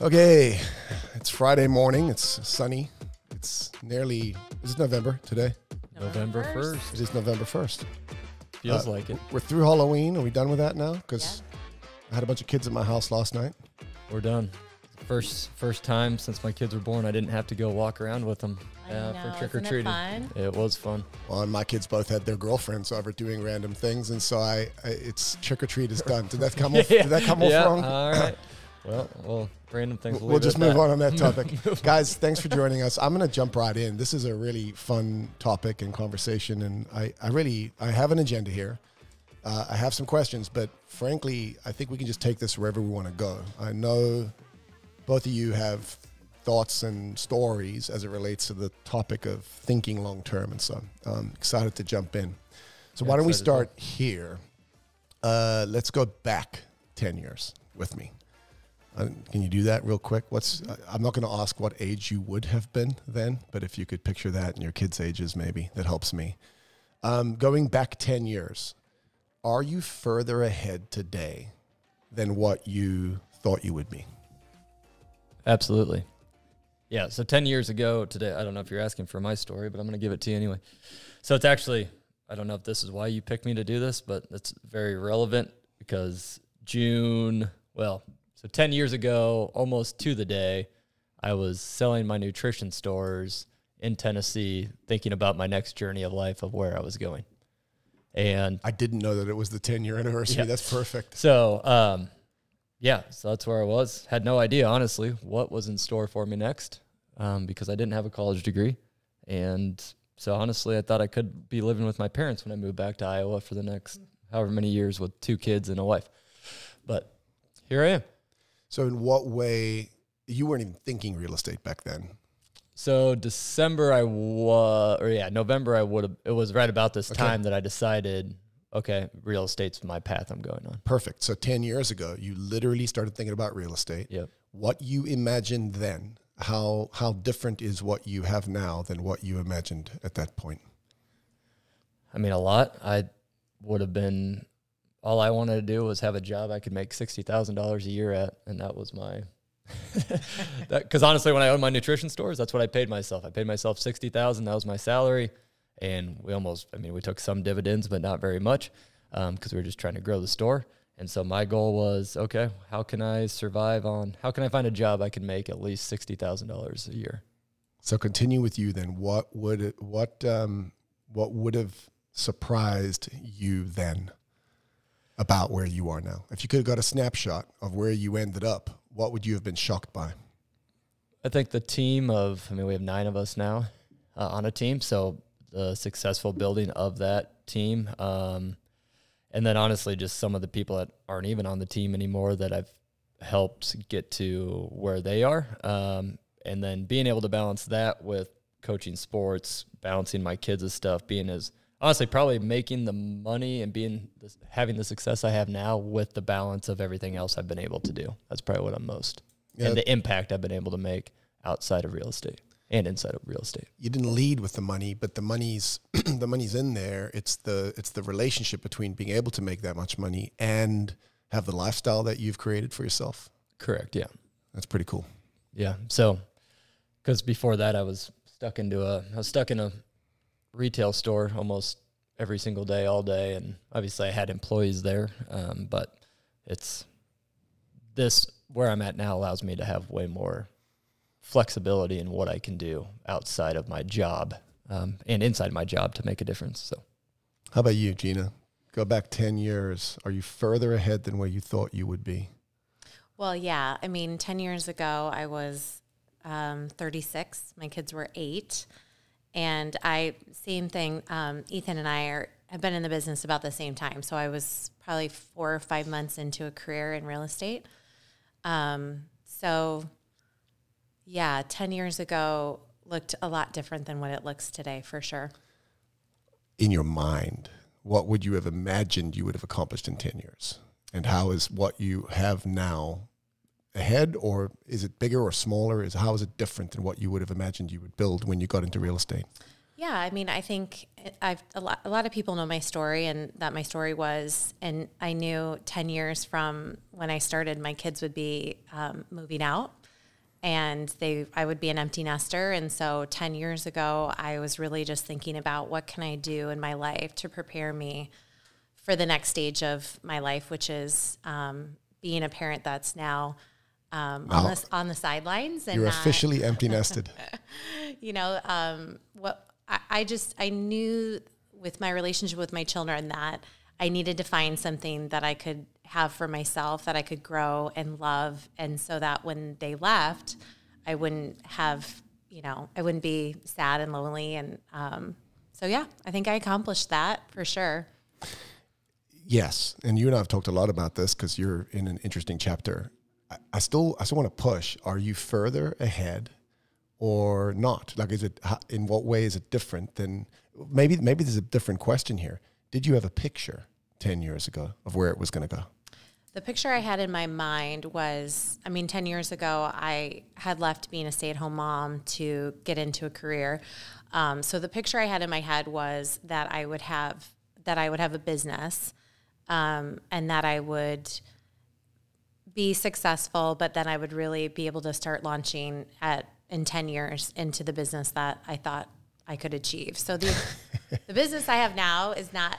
Okay, it's Friday morning. It's sunny. It's nearly, is it November today? November 1st. It is November 1st. Feels like it. We're through Halloween. Are we done with that now? Because I had a bunch of kids at my house last night. We're done. First time since my kids were born, I didn't have to go walk around with them for trick-or-treating. It was fun. Well, and my kids both had their girlfriends over doing random things, and so it's trick-or-treat is done. Did that come off? Did that come off wrong? All right. Well, random things. We'll just move on that topic. Guys, thanks for joining us. I'm going to jump right in. This is a really fun topic and conversation, and I have an agenda here. I have some questions, but frankly, I think we can just take this wherever we want to go. I know both of you have thoughts and stories as it relates to the topic of thinking long-term, and so I'm excited to jump in. So why don't we start here? Let's go back 10 years with me. Can you do that real quick? I'm not going to ask what age you would have been then, but if you could picture that in your kids' ages, maybe that helps me. Going back 10 years, are you further ahead today than what you thought you would be? Absolutely. Yeah. So 10 years ago today, I don't know if you're asking for my story, but I'm going to give it to you anyway. So it's actually, I don't know if this is why you picked me to do this, but it's very relevant because so 10 years ago, almost to the day, I was selling my nutrition stores in Tennessee, thinking about my next journey of life of where I was going. And I didn't know that it was the 10-year anniversary. Yeah. That's perfect. So, so that's where I was. Had no idea, honestly, what was in store for me next because I didn't have a college degree. And so, honestly, I thought I could be living with my parents when I moved back to Iowa for the next however many years with 2 kids and a wife. But here I am. So in what way, you weren't even thinking real estate back then? So November I would have, it was right about this time that I decided, okay, real estate's my path I'm going on. Perfect. So 10 years ago, you literally started thinking about real estate. Yep. What you imagined then, how different is what you have now than what you imagined at that point? I mean, a lot. I would have been... All I wanted to do was have a job I could make $60,000 a year at, and that was my – because honestly, when I owned my nutrition stores, that's what I paid myself. I paid myself $60,000. That was my salary, and we took some dividends, but not very much because we were just trying to grow the store. And so my goal was, okay, how can I find a job I can make at least $60,000 a year? So continue with you then. What would have surprised you then about where you are now? If you could have got a snapshot of where you ended up, what would you have been shocked by? I think the team we have 9 of us now on a team, so the successful building of that team. And then honestly, just some of the people that aren't even on the team anymore that I've helped get to where they are. And then being able to balance that with coaching sports, balancing my kids' stuff, honestly, probably making the money and having the success I have now with the balance of everything else I've been able to do. That's probably what I'm most, and the impact I've been able to make outside of real estate and inside of real estate. You didn't lead with the money, but the money's in there. It's the relationship between being able to make that much money and have the lifestyle that you've created for yourself. Correct. Yeah. That's pretty cool. Yeah. So, because before that I was stuck in a retail store almost every single day, all day. And obviously I had employees there. But where I'm at now allows me to have way more flexibility in what I can do outside of my job, and inside my job to make a difference. So how about you, Gina? Go back 10 years. Are you further ahead than where you thought you would be? Well, yeah. 10 years ago I was 36. My kids were 8. And same thing, Ethan and I have been in the business about the same time. So I was probably 4 or 5 months into a career in real estate. 10 years ago looked a lot different than what it looks today, for sure. In your mind, what would you have imagined you would have accomplished in 10 years? And how is what you have now ahead, or is it bigger or smaller? How is it different than what you would have imagined you would build when you got into real estate? Yeah, I think a lot of people know my story, and that my story was, and I knew 10 years from when I started, my kids would be moving out. And I would be an empty nester. And so 10 years ago, I was really just thinking about what can I do in my life to prepare me for the next stage of my life, which is being a parent that's now on the sidelines. And you're officially empty nested. I knew with my relationship with my children that I needed to find something that I could have for myself, that I could grow and love. And so that when they left, I wouldn't be sad and lonely. And I think I accomplished that for sure. Yes. And you and I have talked a lot about this because you're in an interesting chapter. I still want to push. Are you further ahead or not? Like, in what way is it different than, maybe there's a different question here. Did you have a picture 10 years ago of where it was going to go? The picture I had in my mind was, 10 years ago, I had left being a stay-at-home mom to get into a career. So the picture I had in my head was that I would have a business, and that I would be successful, but then I would really be able to start launching in 10 years into the business that I thought I could achieve. So the business I have now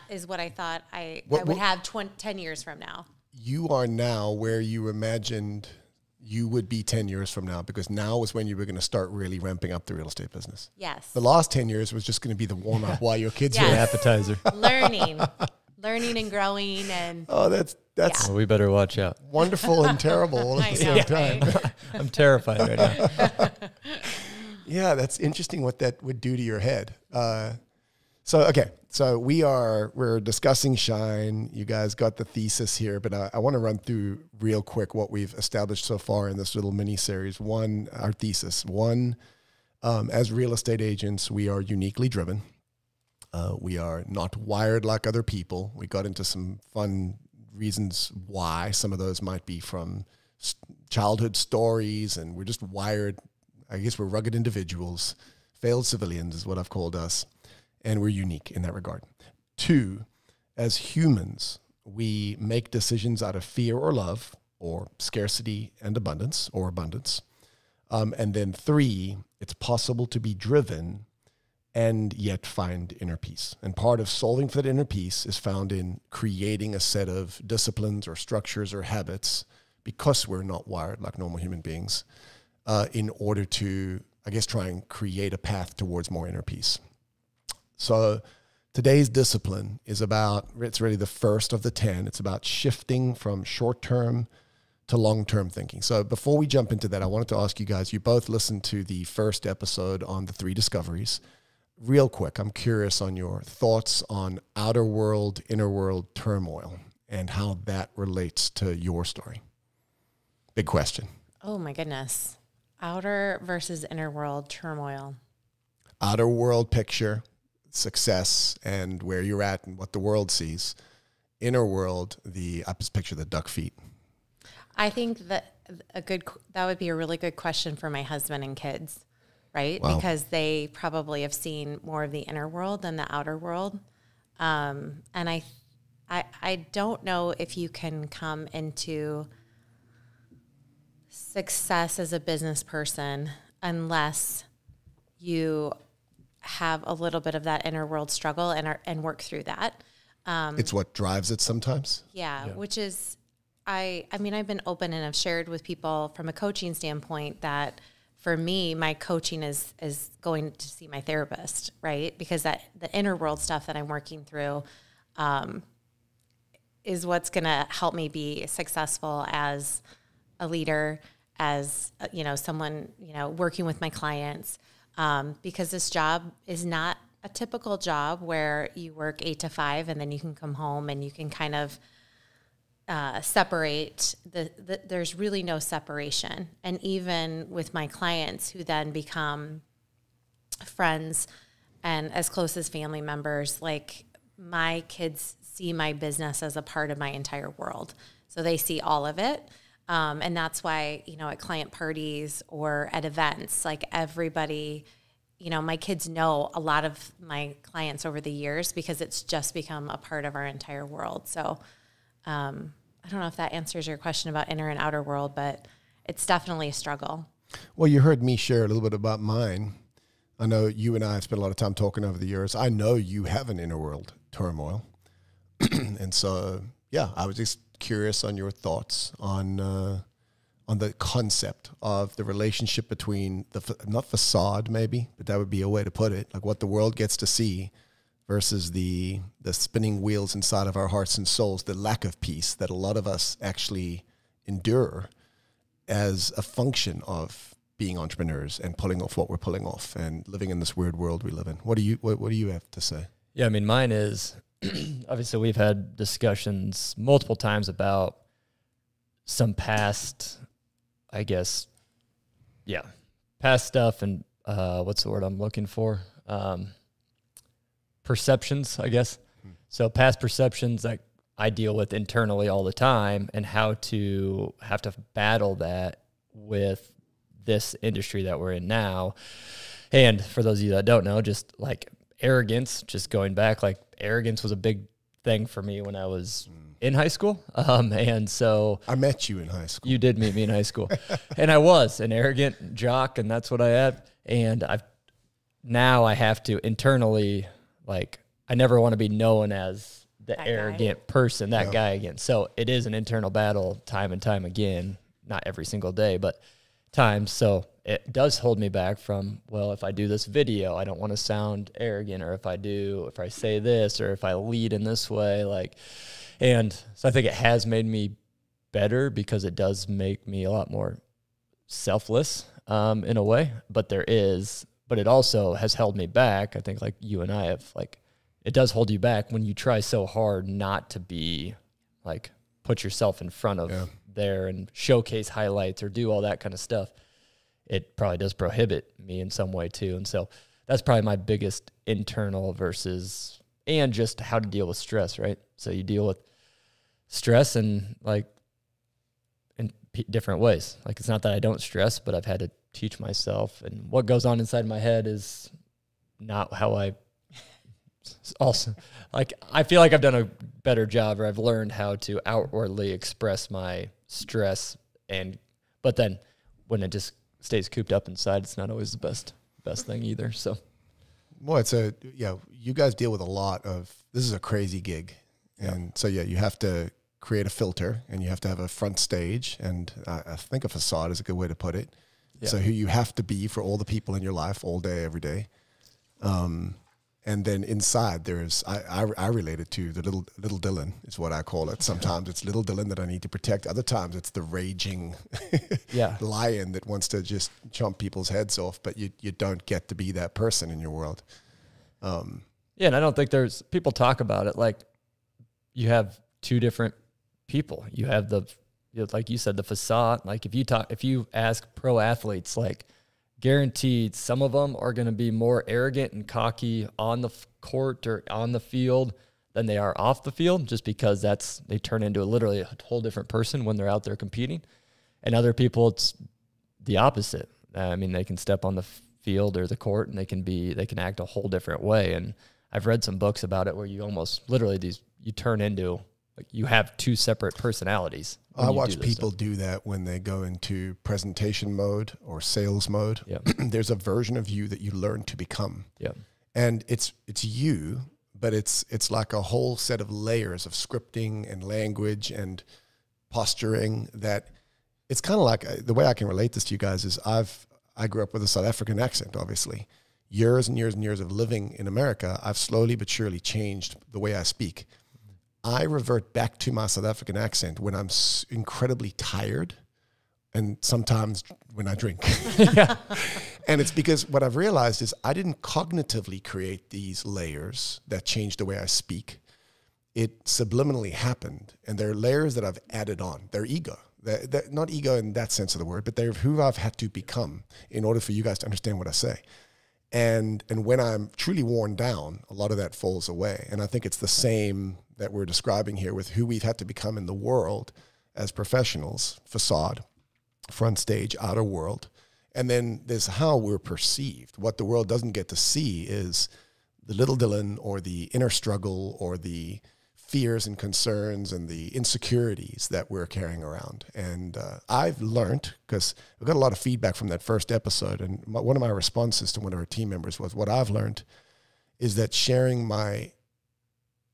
is what I thought I would have 10 years from now. You are now where you imagined you would be 10 years from now, because now is when you were going to start really ramping up the real estate business. Yes. The last 10 years was just going to be the warm-up while your kids were An appetizer. learning and growing. And that's Well, we better watch out. wonderful and terrible all at the same time. Right? I'm terrified right now. Yeah, that's interesting what that would do to your head. So we're discussing Shine. You guys got the thesis here, but I want to run through real quick what we've established so far in this little mini series. Our thesis. As real estate agents, we are uniquely driven. We are not wired like other people. We got into some fun reasons why. Some of those might be from childhood stories, and we're just wired. I guess we're rugged individuals. Failed civilians is what I've called us. And we're unique in that regard. 2, as humans, we make decisions out of fear or love, or scarcity and abundance, or abundance. And then 3, it's possible to be driven and yet find inner peace. And part of solving for that inner peace is found in creating a set of disciplines or structures or habits, because we're not wired like normal human beings, in order to, I guess, try and create a path towards more inner peace. So today's discipline it's really the first of the 10. It's about shifting from short-term to long-term thinking. So before we jump into that, I wanted to ask you guys, you both listened to the first episode on the 3 discoveries. Real quick, I'm curious on your thoughts on outer world, inner world turmoil and how that relates to your story. Big question. Oh my goodness. Outer versus inner world turmoil. Outer world picture, success and where you're at and what the world sees. Inner world, I just picture the duck feet. I think that that would be a really good question for my husband and kids, right? Wow. Because they probably have seen more of the inner world than the outer world. And I don't know if you can come into success as a business person unless you have a little bit of that inner world struggle and work through that. It's what drives it sometimes. Yeah. Which is, I've been open and I've shared with people from a coaching standpoint that for me, my coaching is going to see my therapist, right? Because the inner world stuff that I'm working through is what's going to help me be successful as a leader, as someone, working with my clients. Because this job is not a typical job where you work 8 to 5 and then you can come home and you can kind of separate. There's really no separation. And even with my clients who then become friends and as close as family members, like my kids see my business as a part of my entire world. So they see all of it. And that's why, at client parties or at events, like everybody, my kids know a lot of my clients over the years because it's just become a part of our entire world. So I don't know if that answers your question about inner and outer world, but it's definitely a struggle. Well, you heard me share a little bit about mine. I know you and I have spent a lot of time talking over the years. I know you have an inner world turmoil. And so, yeah, I was just curious on your thoughts on the concept of the relationship between not facade maybe, but that would be a way to put it, like what the world gets to see versus the spinning wheels inside of our hearts and souls, the lack of peace that a lot of us actually endure as a function of being entrepreneurs and pulling off what we're pulling off and living in this weird world we live in. What do you have to say? Yeah, I mean, mine is obviously we've had discussions multiple times about some past, I guess, past stuff and what's the word I'm looking for? Perceptions, I guess. So past perceptions that I deal with internally all the time and how to battle that with this industry that we're in now. And for those of you that don't know, just like arrogance, just going back, like arrogance was a big thing for me when I was in high school. And so I met you in high school. You did meet me in high school. And I was an arrogant jock, and that's what I had. And now I have to internally, like, I never want to be known as the arrogant person, that guy again. So it is an internal battle time and time again, not every single day, but times. So it does hold me back from, well, if I do this video, I don't want to sound arrogant, or if I say this, or if I lead in this way, like, and so I think it has made me better because it does make me a lot more selfless in a way, but it also has held me back. I think like you and I have, like, it does hold you back when you try so hard not to be like, put yourself in front of there and showcase highlights or do all that kind of stuff. It probably does prohibit me in some way too. And so that's probably my biggest internal versus, and just how to deal with stress, right? So you deal with stress and like in different ways. Like, it's not that I don't stress, but I've had to teach myself, and what goes on inside my head is not how I also, like, I feel like I've done a better job, or I've learned how to outwardly express my stress, but then when it just stays cooped up inside, it's not always the best thing either. So, well, you guys deal with a lot of, this is a crazy gig. And so, you have to create a filter, and you have to have a front stage. And I think a facade is a good way to put it. Yeah. So who you have to be for all the people in your life all day, every day. And then inside there's, I relate it to the little Dylan is what I call it. Sometimes it's little Dylan that I need to protect. Other times it's the raging lion that wants to just chomp people's heads off, but you don't get to be that person in your world. And I don't think people talk about it like you have two different people. You have like you said, the facade. Like if you ask pro athletes, like, guaranteed some of them are going to be more arrogant and cocky on the court or on the field than they are off the field, just because they turn into literally a whole different person when they're out there competing. And other people, it's the opposite. I mean, they can step on the field or the court and they can act a whole different way. And I've read some books about it where you almost literally you turn into, like, you have two separate personalities. I watch people do that when they go into presentation mode or sales mode. Yeah. There's a version of you that you learn to become. Yeah. And it's you, but it's like a whole set of layers of scripting and language and posturing that it's kind of like, the way I can relate this to you guys is I grew up with a South African accent, obviously. Years and years and years of living in America, I've slowly but surely changed the way I speak. I revert back to my South African accent when I'm incredibly tired, and sometimes when I drink. And it's because what I've realized is I didn't cognitively create these layers that changed the way I speak. It subliminally happened, and they're layers that I've added on. They're ego. They're not ego in that sense of the word, but they're who I've had to become in order for you guys to understand what I say. And when I'm truly worn down, a lot of that falls away. And I think it's the same that we're describing here with who we've had to become in the world as professionals: facade, front stage, outer world. And then there's how we're perceived. What the world doesn't get to see is the little Dylan or the inner struggle or the fears and concerns and the insecurities that we're carrying around. And I've learned, because we got a lot of feedback from that first episode, and one of my responses to one of our team members was, what I've learned is that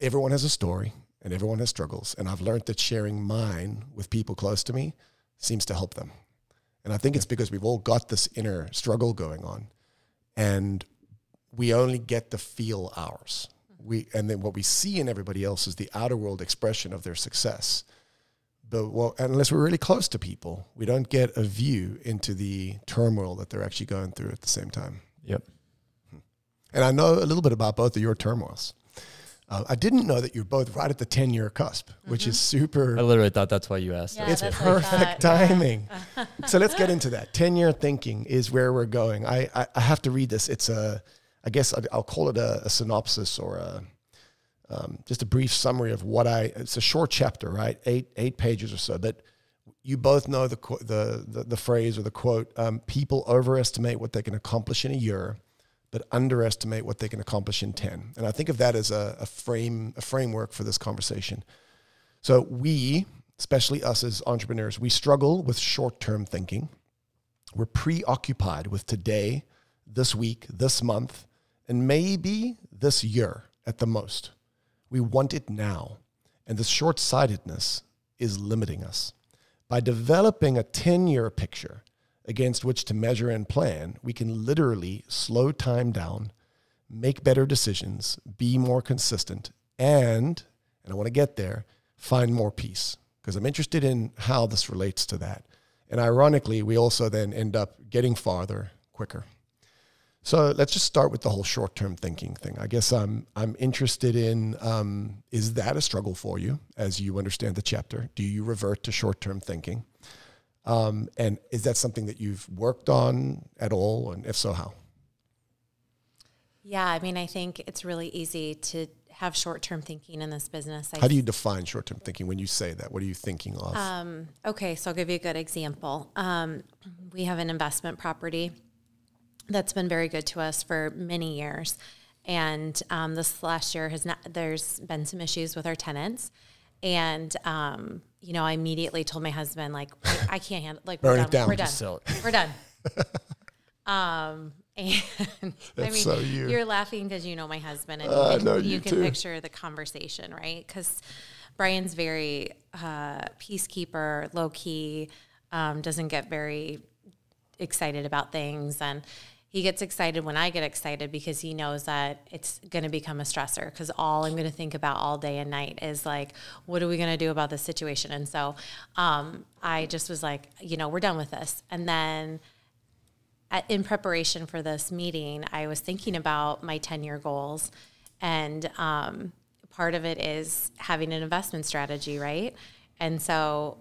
everyone has a story and everyone has struggles. And I've learned that sharing mine with people close to me seems to help them. And I think it's because we've all got this inner struggle going on, and we only get to feel ours. And then what we see in everybody else is the outer world expression of their success. But unless we're really close to people, we don't get a view into the turmoil that they're actually going through at the same time. Yep. And I know a little bit about both of your turmoils. I didn't know that you're both right at the 10-year cusp, which is super. I literally thought that's why you asked. Yeah, It's perfect timing. So let's get into that. 10-year thinking is where we're going. I have to read this. It's I guess I'll call it a synopsis or just a brief summary of it's a short chapter, right? Eight pages or so. But you both know the phrase or the quote, people overestimate what they can accomplish in a year, but underestimate what they can accomplish in 10. And I think of that as a framework for this conversation. So we, especially us as entrepreneurs, we struggle with short-term thinking. We're preoccupied with today, this week, this month, and maybe this year at the most. We want it now. And this short-sightedness is limiting us. By developing a 10-year picture against which to measure and plan, we can literally slow time down, make better decisions, be more consistent, and I want to get there, find more peace. Because I'm interested in how this relates to that. And ironically, we also then end up getting farther quicker. So let's just start with the whole short-term thinking thing. I guess I'm interested in, is that a struggle for you as you understand the chapter? Do you revert to short-term thinking? And is that something that you've worked on at all? And if so, how? Yeah, I mean, I think it's really easy to have short-term thinking in this business. How do you define short-term thinking when you say that? What are you thinking of? Okay, so I'll give you a good example. We have an investment property that's been very good to us for many years. And this last year there's been some issues with our tenants. And, I immediately told my husband, like, I can't handle, like, Burn it down. We're done. We're done. And That's so you. You're laughing because you know my husband, and you can too. picture the conversation, right? Because Brian's very peacekeeper, low key, doesn't get very excited about things, and he gets excited when I get excited because he knows that it's going to become a stressor, because all I'm going to think about all day and night is like, what are we going to do about this situation? And so I just was like, we're done with this. And then in preparation for this meeting, I was thinking about my 10-year goals, and part of it is having an investment strategy, right? And so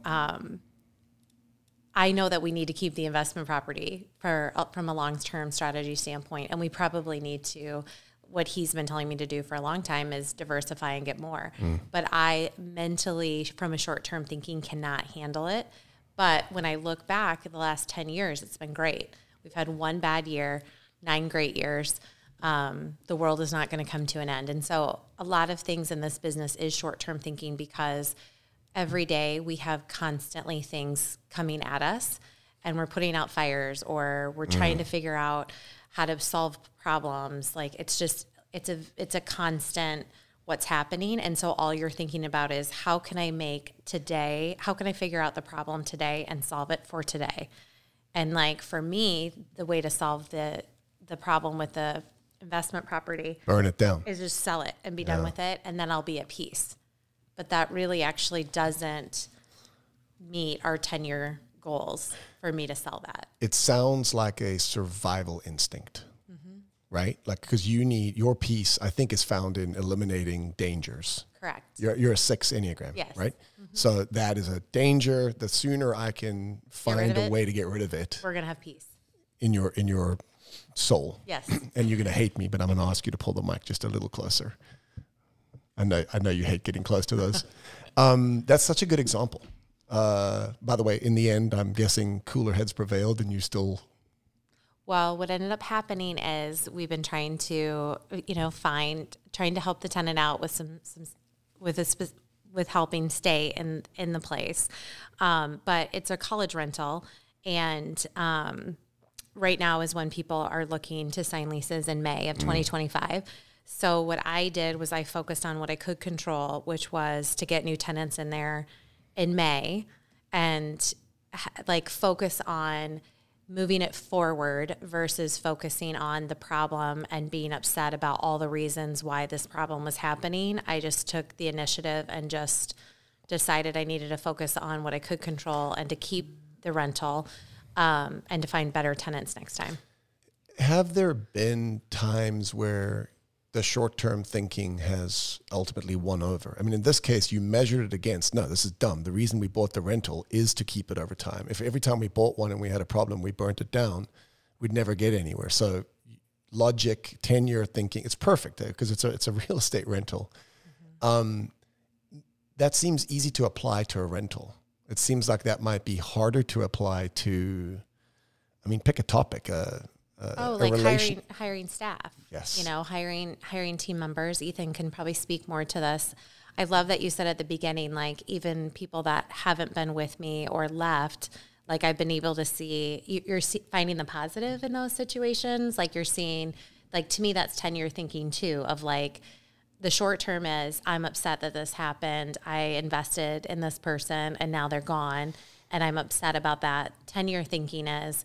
I know that we need to keep the investment property from a long-term strategy standpoint, and we probably need to. What he's been telling me to do for a long time is diversify and get more. But I mentally, from a short-term thinking, cannot handle it. But when I look back at the last 10 years, it's been great. We've had one bad year, 9 great years. The world is not going to come to an end. And so a lot of things in this business is short-term thinking, because every day we have constantly things coming at us, and we're putting out fires, or we're trying to figure out how to solve problems. Like, it's a constant what's happening. And so all you're thinking about is, how can I figure out the problem today and solve it for today? And like, for me, the way to solve the problem with the investment property, burn it down, is just sell it and be done with it. And then I'll be at peace. But that really actually doesn't meet our 10-year goals for me to sell that. It sounds like a survival instinct, right? Like, because your peace, I think, is found in eliminating dangers. Correct. You're a 6 Enneagram, yes. Right? So that is a danger. The sooner I can find a way to get rid of it, we're going to have peace. In your soul. Yes. And you're going to hate me, but I'm going to ask you to pull the mic just a little closer. I know you hate getting close to those. That's such a good example. By the way, in the end, I'm guessing cooler heads prevailed, and you still. Well, what ended up happening is we've been trying to help the tenant out with with helping stay in the place. But it's a college rental, and right now is when people are looking to sign leases in May of 2025. So what I did was I focused on what I could control, which was to get new tenants in there in May and like focus on moving it forward versus focusing on the problem and being upset about all the reasons why this problem was happening. I just took the initiative and just decided I needed to focus on what I could control and to keep the rental and to find better tenants next time. Have there been times where the short-term thinking has ultimately won over? I mean, in this case, you measured it against, no, this is dumb. The reason we bought the rental is to keep it over time. If every time we bought one and we had a problem, we burnt it down, we'd never get anywhere. So logic, 10-year thinking, it's perfect because it's a real estate rental. That seems easy to apply to a rental. It seems like that might be harder to apply to, I mean, pick a topic, like hiring staff. Yes. You know, hiring team members. Ethan can probably speak more to this. I love that you said at the beginning, like even people that haven't been with me or left, like I've been able to see, you're finding the positive in those situations. Like you're seeing, like to me, that's 10-year thinking too, of like the short term is I'm upset that this happened. I invested in this person and now they're gone and I'm upset about that. 10-year thinking is,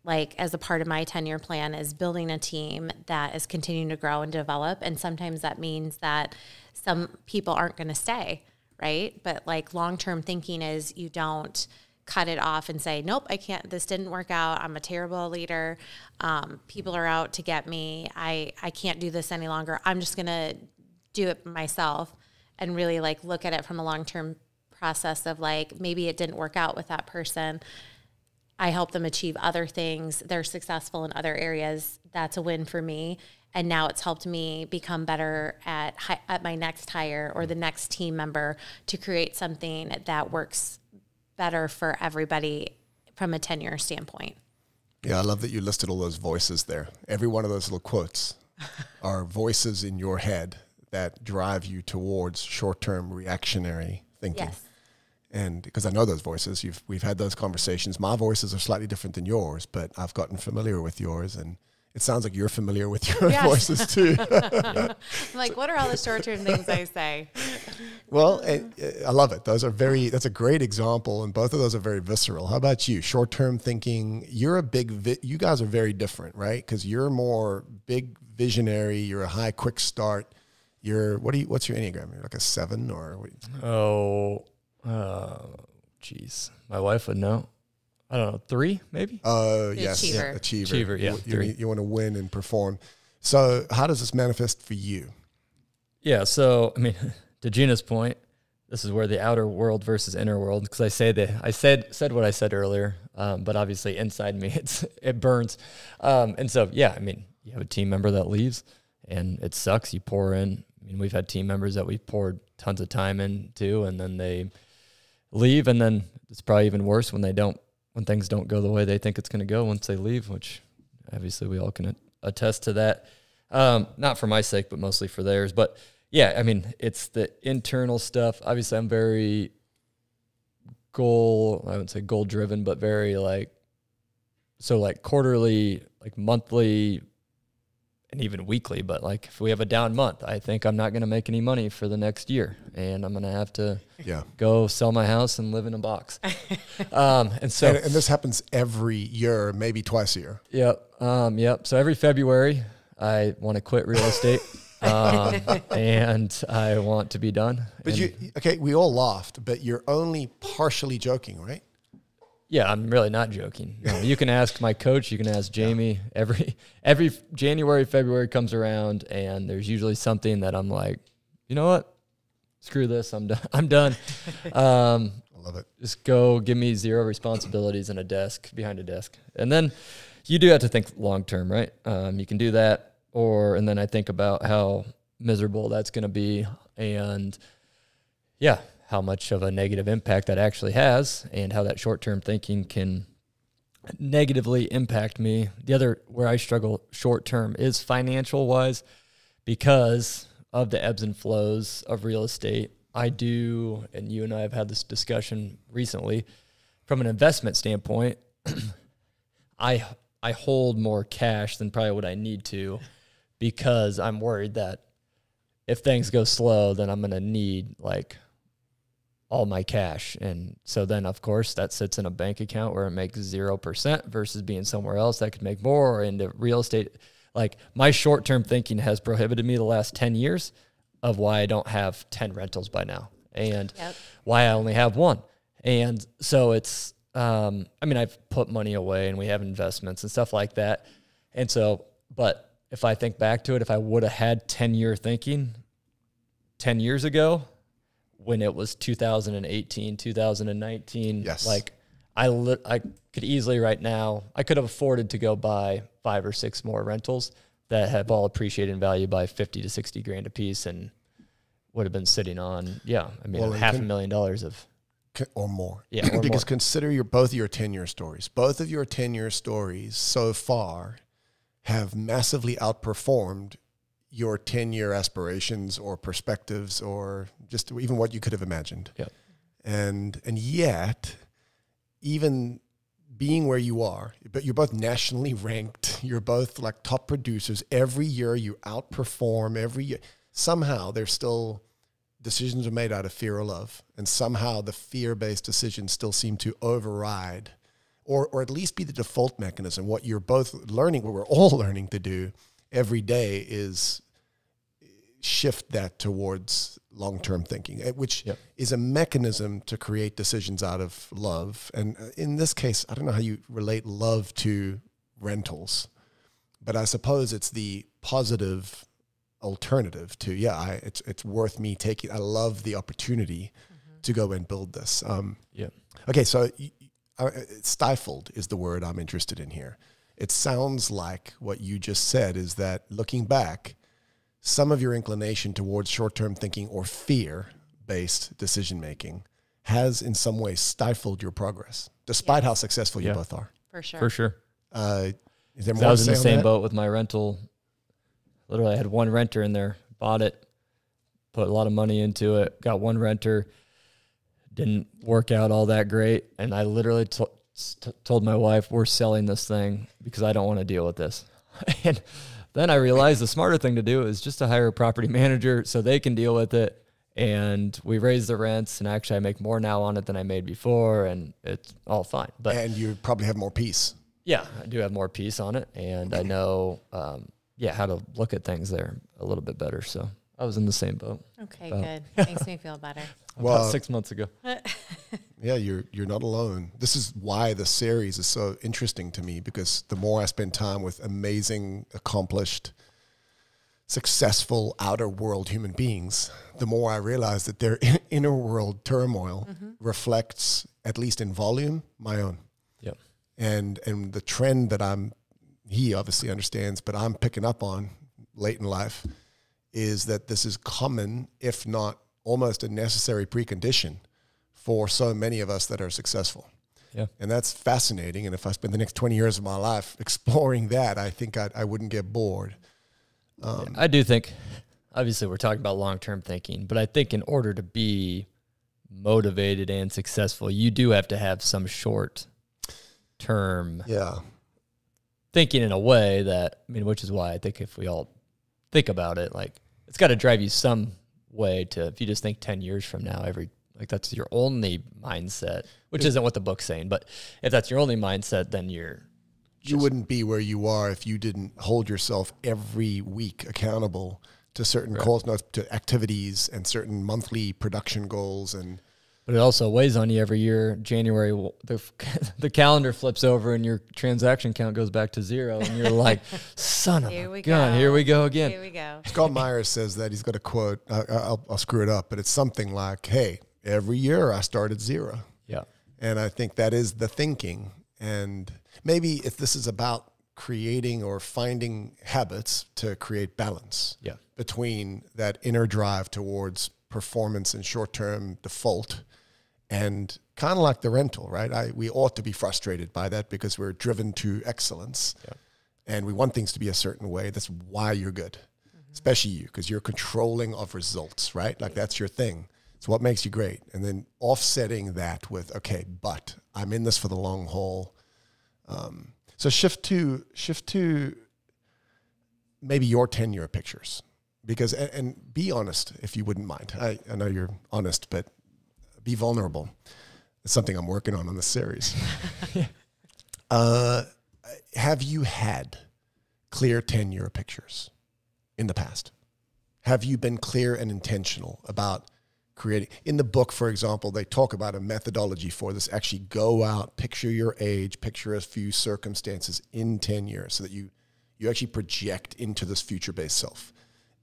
like as a part of my 10-year plan is building a team that is continuing to grow and develop. And sometimes that means that some people aren't going to stay, right? But like long-term thinking is you don't cut it off and say, nope, I can't, this didn't work out. I'm a terrible leader. People are out to get me. I can't do this any longer. I'm just going to do it myself and really like look at it from a long-term process of like, maybe it didn't work out with that person. I help them achieve other things. They're successful in other areas. That's a win for me. And now it's helped me become better at my next hire or the next team member to create something that works better for everybody from a 10-year standpoint. Yeah, I love that you listed all those voices there. Every one of those little quotes are voices in your head that drive you towards short-term reactionary thinking. Yes. And because I know those voices, we've had those conversations. My voices are slightly different than yours, but I've gotten familiar with yours, and it sounds like you're familiar with your voices too. I'm like, what are all the short-term things I say? Well, I love it. That's a great example, and both of those are very visceral. How about you? Short-term thinking. You're you guys are very different, right? Because you're more big visionary. You're a high quick start. What's your Enneagram? You're like a 7 or? Geez. My wife would know. I don't know, 3 maybe? Yes. Achiever. Yeah, achiever. Achiever, yeah. 3. You want to win and perform. So how does this manifest for you? Yeah, so, I mean, to Gina's point, this is where the outer world versus inner world, because I said what I said earlier, but obviously inside me, it burns. And so, yeah, I mean, you have a team member that leaves, and it sucks. You pour in. I mean, we've had team members that we've poured tons of time into, and then they leave, and then it's probably even worse when things don't go the way they think it's going to go once they leave, which obviously we all can attest to that. Not for my sake, but mostly for theirs. But yeah, I mean, it's the internal stuff. Obviously, I'm very I wouldn't say goal driven, but very like quarterly, like monthly, and even weekly. But like if we have a down month, I think I'm not going to make any money for the next year, and I'm going to have to go sell my house and live in a box. And this happens every year, maybe twice a year. Yep. So every February, I want to quit real estate. And I want to be done. But we all laughed, but you're only partially joking, right? Yeah, I'm really not joking. No, you can ask my coach, you can ask Jamie. Every January, February comes around, and there's usually something that I'm like, you know what? Screw this. I'm done. I love it. Just go give me 0 responsibilities and behind a desk. And then you do have to think long term, right? You can do that. And then I think about how miserable that's going to be, and how much of a negative impact that actually has, and how that short-term thinking can negatively impact me. The other where I struggle short-term is financial-wise, because of the ebbs and flows of real estate. I do, and you and I have had this discussion recently, from an investment standpoint, I hold more cash than probably what I need to, because I'm worried that if things go slow, then I'm going to need like all my cash. And so then of course that sits in a bank account where it makes 0% versus being somewhere else that could make more, or into real estate. Like, my short-term thinking has prohibited me the last 10 years of why I don't have 10 rentals by now, and why I only have one. And so it's, I mean, I've put money away and we have investments and stuff like that. And so, but if I think back to it, if I would have had 10-year thinking 10 years ago, when it was 2018, 2019, yes, like I could easily right now, I could have afforded to go buy 5 or 6 more rentals that have all appreciated in value by 50 to 60 grand a piece, and would have been sitting on, I mean, $500,000 of, or more. Yeah. Or because more. consider both of your 10-year stories. Both of your 10-year stories so far have massively outperformed your 10-year aspirations or perspectives, or just even what you could have imagined. Yeah. And yet, even being where you are, but you're both nationally ranked, you're both like top producers. Every year you outperform every year. Somehow there's still decisions are made out of fear or love. And somehow the fear-based decisions still seem to override, or at least be the default mechanism. What you're both learning, what we're all learning to do every day, is shift that towards long-term thinking, which is a mechanism to create decisions out of love. And in this case, I don't know how you relate love to rentals, but I suppose it's the positive alternative to, it's worth me taking. I love the opportunity to go and build this. Okay, so stifled is the word I'm interested in here. It sounds like what you just said is that, looking back, some of your inclination towards short-term thinking or fear-based decision-making has in some way stifled your progress, despite how successful you both are. For sure. For sure. Is there more I was to in the say on same that? boat with my rental. Literally, I had one renter in there, bought it, put a lot of money into it, got one renter, didn't work out all that great. And I literally told my wife, we're selling this thing because I don't want to deal with this. And then I realized the smarter thing to do is just to hire a property manager so they can deal with it. And we raise the rents, and actually I make more now on it than I made before, and it's all fine. And you probably have more peace. Yeah, I do have more peace on it, and I know, how to look at things there a little bit better. So I was in the same boat. Okay, good. Makes me feel better. About 6 months ago. Yeah, you're not alone. This is why the series is so interesting to me, because the more I spend time with amazing, accomplished, successful outer world human beings, the more I realize that their inner world turmoil reflects, at least in volume, my own. Yep. And the trend that he obviously understands, but I'm picking up on late in life, is that this is common, if not almost a necessary precondition for so many of us that are successful. Yeah. And that's fascinating. And if I spend the next 20 years of my life exploring that, I think I wouldn't get bored. I do think, obviously we're talking about long-term thinking, but I think in order to be motivated and successful, you do have to have some short-term thinking in a way that, which is why I think if we all think about it, like, it's got to drive you some way to, if you just think 10 years from now, that's your only mindset, which isn't what the book's saying, but if that's your only mindset, then you wouldn't be where you are if you didn't hold yourself every week accountable to certain calls, to activities and certain monthly production goals. But it also weighs on you every year. January, the calendar flips over and your transaction count goes back to 0, and you're like, son of a gun, here we go again. Here we go. Scott Myers says that, he's got a quote, I'll screw it up, but it's something like, hey, every year I start at 0. Yeah. And I think that is the thinking. And maybe if this is about creating or finding habits to create balance between that inner drive towards performance and short-term default, and kind of like the rental, right? We ought to be frustrated by that because we're driven to excellence and we want things to be a certain way. That's why you're good, especially you, because you're controlling of results, right? Like, that's your thing. So what makes you great? And then offsetting that with, okay, but I'm in this for the long haul. So shift to maybe your 10-year pictures, because, and be honest, if you wouldn't mind. I know you're honest, but be vulnerable. It's something I'm working on this series. Have you had clear 10-year pictures in the past? Have you been clear and intentional about creating? In the book, for example, they talk about a methodology for this. Actually go out, picture your age, picture a few circumstances in 10 years so that you actually project into this future-based self.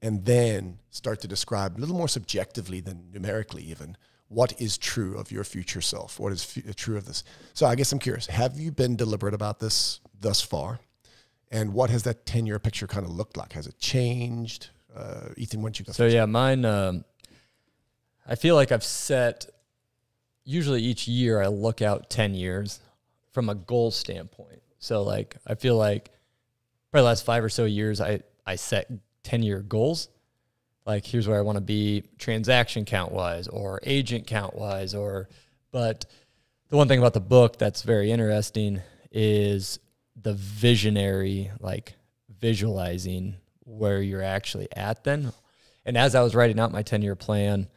And then start to describe a little more subjectively than numerically even, what is true of your future self? What is true of this? So I guess I'm curious, have you been deliberate about this thus far? And what has that 10-year picture kind of looked like? Has it changed? Ethan, why don't you go? So yeah, mine, I feel like I've set, usually each year I look out 10 years from a goal standpoint. So like, I feel like probably the last 5 or so years, I set 10-year goals. Like, here's where I want to be transaction count wise or agent count wise, but the one thing about the book that's very interesting is the visionary, like visualizing where you're actually at then. And as I was writing out my 10-year plan,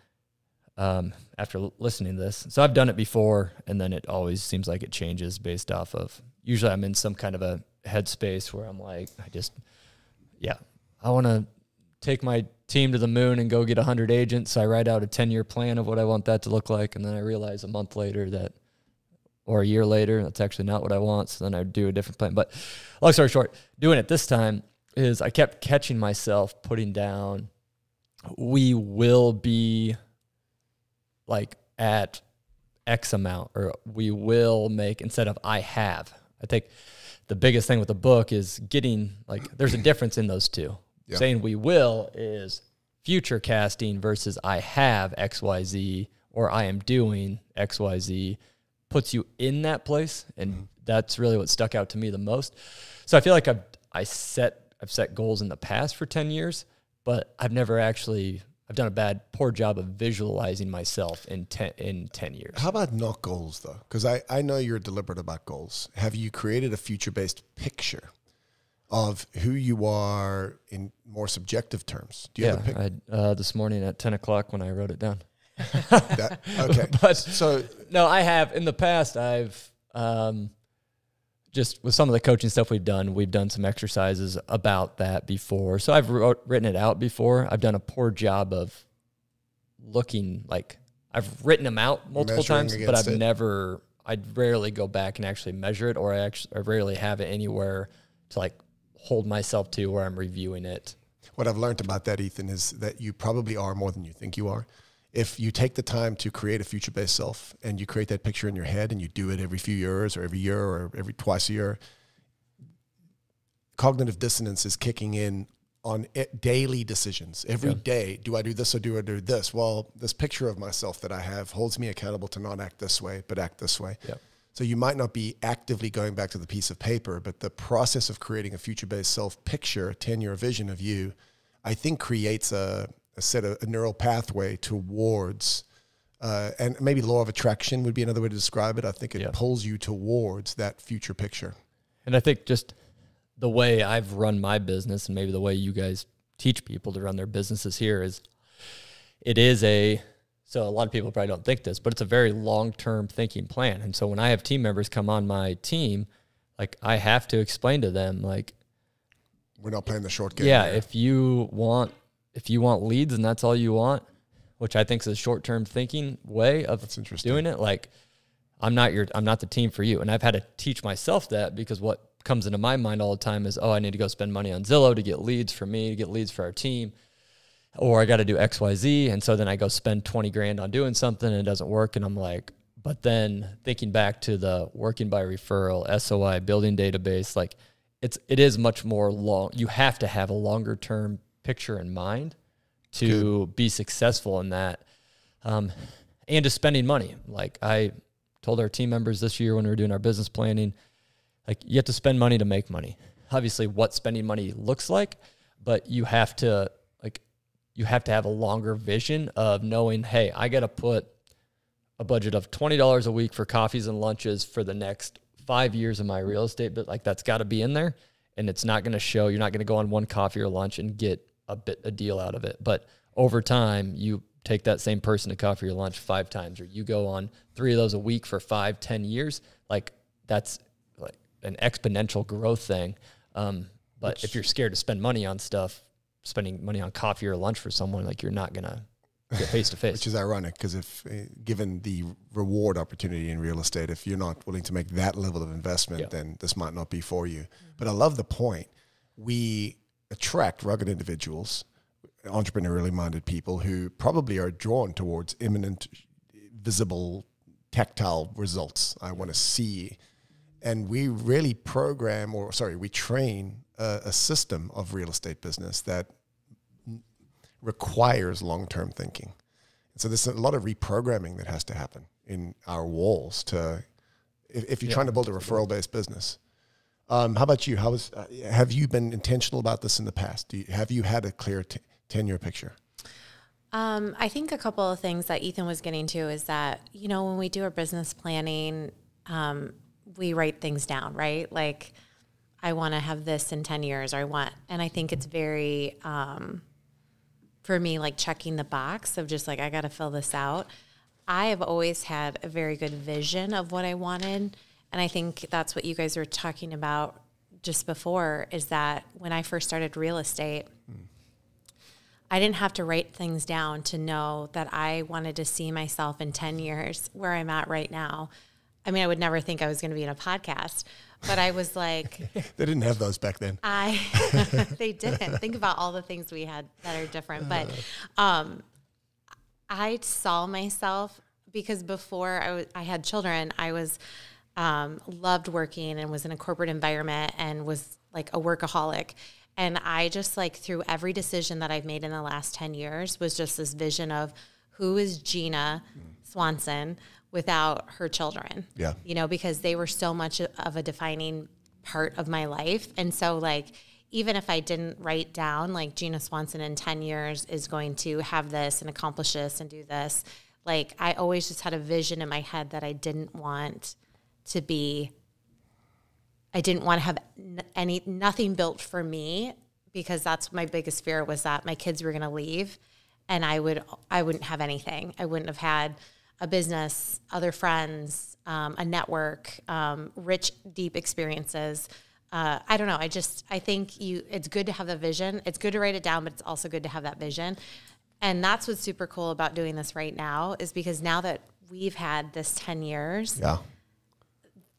after listening to this, so I've done it before, and then it always seems like it changes based off of, usually I'm in some kind of a headspace where I'm like, I want to take my team to the moon and go get 100 agents. So I write out a 10-year plan of what I want that to look like. And then I realize a month later that, or a year later, that's actually not what I want. So then I do a different plan. But long story short, doing it this time is I kept catching myself putting down, we will be like at X amount, or we will make, instead of I have. I think the biggest thing with the book is getting, like, there's a difference in those two. Yeah. Saying we will is future casting versus I have XYZ or I am doing XYZ puts you in that place. And that's really what stuck out to me the most. So I feel like I've set goals in the past for 10 years, but I've done a poor job of visualizing myself in 10 years. How about not goals though? Because I know you're deliberate about goals. Have you created a future-based picture of who you are in more subjective terms? Do you have a picture? This morning at 10 o'clock when I wrote it down. Okay. But so no, I have in the past, I've just with some of the coaching stuff we've done some exercises about that before. So I've written it out before. I've done a poor job of looking, like I've written them out multiple times, but I'd rarely go back and actually measure it, or I rarely have it anywhere to like hold myself to where I'm reviewing it. What I've learned about that, Ethan, is that you probably are more than you think you are. If you take the time to create a future-based self and you create that picture in your head and you do it every few years or every year or every twice a year, cognitive dissonance is kicking in on daily decisions. Every day, do I do this or do I do this? Well, this picture of myself that I have holds me accountable to not act this way, but act this way. Yep. So you might not be actively going back to the piece of paper, but the process of creating a future-based self picture, a 10-year vision of you, I think creates a neural pathway towards, and maybe law of attraction would be another way to describe it. I think it pulls you towards that future picture. And I think just the way I've run my business, and maybe the way you guys teach people to run their businesses here, is so a lot of people probably don't think this, but it's a very long-term thinking plan. And so when I have team members come on my team, like I have to explain to them, like, we're not playing the short game. Yeah, if you want leads and that's all you want, which I think is a short-term thinking way of doing it, like I'm not the team for you. And I've had to teach myself that, because what comes into my mind all the time is, I need to go spend money on Zillow to get leads for me, to get leads for our team, or I got to do XYZ. And so then I go spend 20 grand on doing something and it doesn't work. And I'm like, but then thinking back to the working by referral, SOI, building database, like it is much more long. You have to have a longer term picture in mind to be successful in that. And to spending money. Like I told our team members this year when we were doing our business planning, like you have to spend money to make money. Obviously what spending money looks like, but you have to you have to have a longer vision of knowing, hey, I got to put a budget of $20 a week for coffees and lunches for the next 5 years of my real estate, but like that's got to be in there, and it's not going to show. You're not going to go on one coffee or lunch and get a deal out of it. But over time, you take that same person to coffee or lunch 5 times, or you go on 3 of those a week for 5-10 years. Like that's like an exponential growth thing. But if you're scared to spend money on stuff, spending money on coffee or lunch for someone, like you're not going to get face to face. Which is ironic, because if given the reward opportunity in real estate, if you're not willing to make that level of investment, then this might not be for you. But I love the point. We attract rugged individuals, entrepreneurially minded people who probably are drawn towards imminent, visible, tactile results. I want to see. And we really we train a system of real estate business that requires long-term thinking. So there's a lot of reprogramming that has to happen in our walls if you're trying to build a referral-based business. How about you? Have you been intentional about this in the past? Have you had a clear 10-year picture? I think a couple of things that Ethan was getting to is that, when we do our business planning, we write things down, right? Like, I want to have this in 10 years, and I think it's very, for me, like checking the box of just like, I got to fill this out. I have always had a very good vision of what I wanted. And I think that's what you guys were talking about just before, is that when I first started real estate, I didn't have to write things down to know that I wanted to see myself in 10 years where I'm at right now. I mean, I would never think I was going to be in a podcast, but I was like... They didn't have those back then. They didn't. Think about all the things we had that are different. But I saw myself, because before I had children, I was loved working and was in a corporate environment and was like a workaholic. And I just like, through every decision that I've made in the last 10 years, was just this vision of who is Gina Swanson without her children, because they were so much of a defining part of my life. And so like, even if I didn't write down like Gina Swanson in 10 years is going to have this and accomplish this and do this, like I always just had a vision in my head that I didn't want to have nothing built for me, because that's my biggest fear, was that my kids were going to leave and I wouldn't have anything. I wouldn't have had a business, other friends, a network, rich, deep experiences. I don't know. I think it's good to have the vision. It's good to write it down, but it's also good to have that vision. And that's what's super cool about doing this right now, is because now that we've had this 10 years,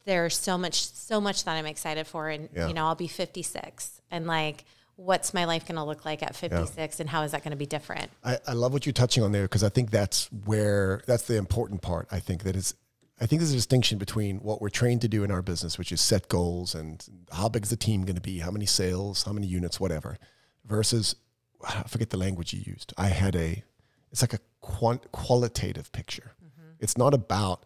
there's so much that I'm excited for. And, I'll be 56, and like, what's my life going to look like at 56 and how is that going to be different? I love what you're touching on there, because I think that's the important part. I think there's a distinction between what we're trained to do in our business, which is set goals and how big is the team going to be, how many sales, how many units, whatever, versus, I forget the language you used. It's like a qualitative picture. Mm-hmm. It's not about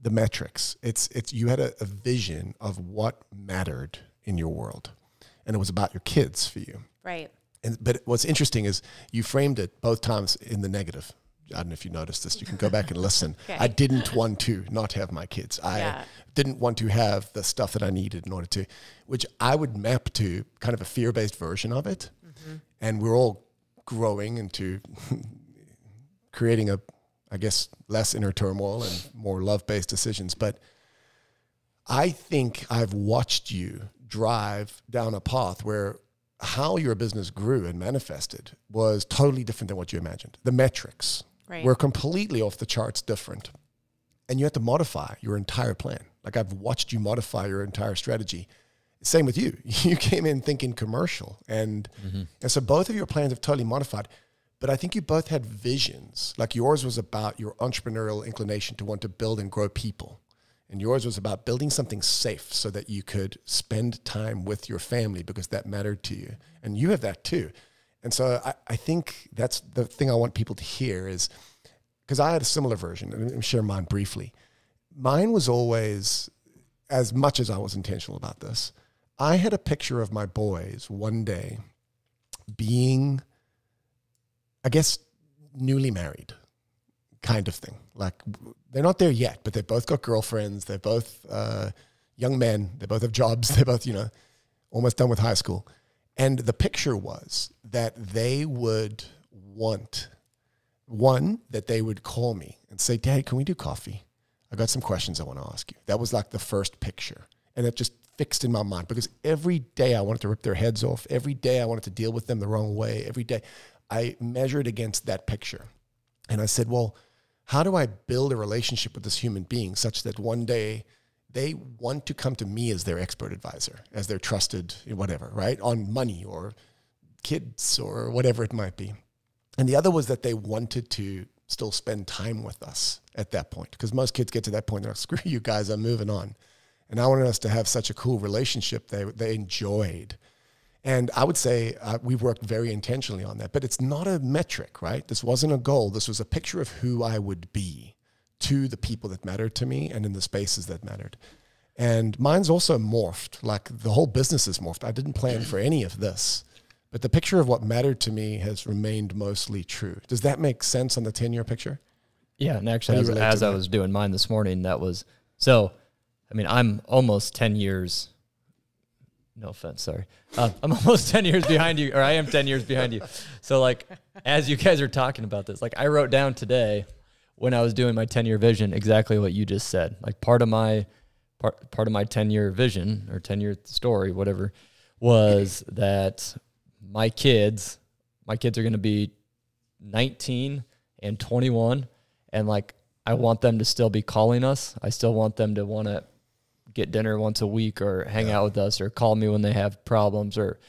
the metrics. It's you had a vision of what mattered in your world. And it was about your kids for you. Right. But what's interesting is you framed it both times in the negative. I don't know if you noticed this. You can go back and listen. Okay. I didn't want to not have my kids. I didn't want to have the stuff that I needed in order to, which I would map to kind of a fear-based version of it. Mm-hmm. And we're all growing into creating less inner turmoil and more love-based decisions. But I think I've watched you drive down a path where how your business grew and manifested was totally different than what you imagined. The metrics were completely off the charts different. And you had to modify your entire plan. Like, I've watched you modify your entire strategy. Same with you. You came in thinking commercial. And so both of your plans have totally modified. But I think you both had visions. Like, yours was about your entrepreneurial inclination to want to build and grow people. And yours was about building something safe so that you could spend time with your family because that mattered to you. And you have that too. And so I think that's the thing I want people to hear is, because I had a similar version, and I'll share mine briefly. Mine was always, as much as I was intentional about this, I had a picture of my boys one day being I guess, newly married kind of thing. Like, they're not there yet, but they've both got girlfriends. They're both young men. They both have jobs. They're both, almost done with high school. And the picture was that they would want, one, that they would call me and say, Dad, can we do coffee? I got some questions I want to ask you. That was like the first picture. And it just fixed in my mind because every day I wanted to rip their heads off. Every day I wanted to deal with them the wrong way. Every day I measured against that picture. And I said, well, how do I build a relationship with this human being such that one day they want to come to me as their expert advisor, as their trusted whatever, right? On money or kids or whatever it might be. And the other was that they wanted to still spend time with us at that point. Because most kids get to that point, they're like, screw you guys, I'm moving on. And I wanted us to have such a cool relationship they enjoyed. And I would say we worked very intentionally on that. But it's not a metric, right? This wasn't a goal. This was a picture of who I would be to the people that mattered to me and in the spaces that mattered. And mine's also morphed. Like, the whole business is morphed. I didn't plan for any of this. But the picture of what mattered to me has remained mostly true. Does that make sense on the 10-year picture? Yeah, and actually, as I was doing mine this morning, that was, so, I mean, I'm almost 10 years, no offense, sorry. I'm almost 10 years behind you, or I am 10 years behind you. So, like, as you guys are talking about this, like, I wrote down today when I was doing my 10-year vision exactly what you just said. Like, part of my 10-year vision or 10-year story, whatever, was that my kids are going to be 19 and 21. And like, I want them to still be calling us. I still want them to want to get dinner once a week or hang out with us or call me when they have problems or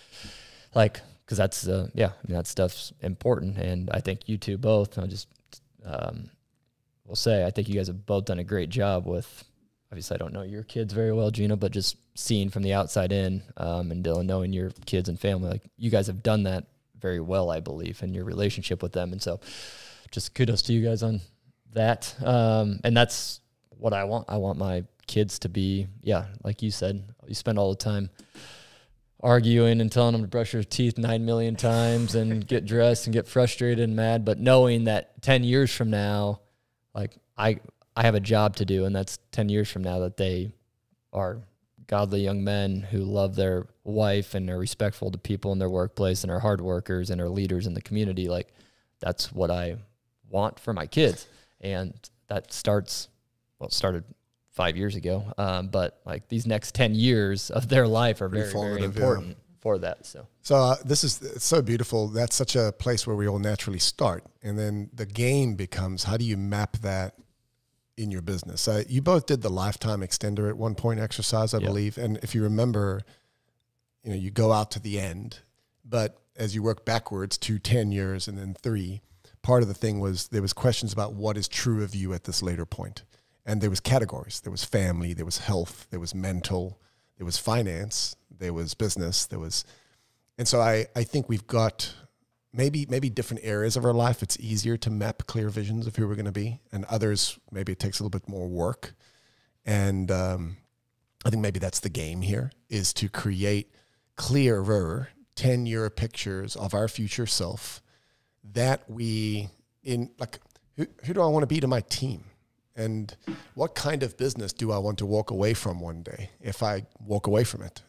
like, cause that's, that stuff's important. And I think you two both, will say, I think you guys have both done a great job with, obviously I don't know your kids very well, Gina, but just seeing from the outside in, and Dylan, knowing your kids and family, like you guys have done that very well, I believe, in your relationship with them. And so just kudos to you guys on that. And that's what I want. I want my kids to be, like you said, you spend all the time arguing and telling them to brush their teeth 9 million times and get dressed and get frustrated and mad. But knowing that 10 years from now, like I have a job to do, and that's 10 years from now that they are godly young men who love their wife and are respectful to people in their workplace and are hard workers and are leaders in the community. Like, that's what I want for my kids. And that started 5 years ago. But like these next 10 years of their life are very, very important for that. So this is so beautiful. That's such a place where we all naturally start. And then the game becomes, how do you map that in your business? You both did the lifetime extender at one point exercise, I believe. And if you remember, you go out to the end, but as you work backwards to 10 years and then 3, part of the thing was there was questions about what is true of you at this later point. And there was categories. There was family, there was health, there was mental, there was finance, there was business, and so I think we've got maybe different areas of our life. It's easier to map clear visions of who we're going to be, and others, maybe it takes a little bit more work. And I think maybe that's the game here, is to create clearer 10-year pictures of our future self that who do I want to be to my team? And what kind of business do I want to walk away from one day if I walk away from it?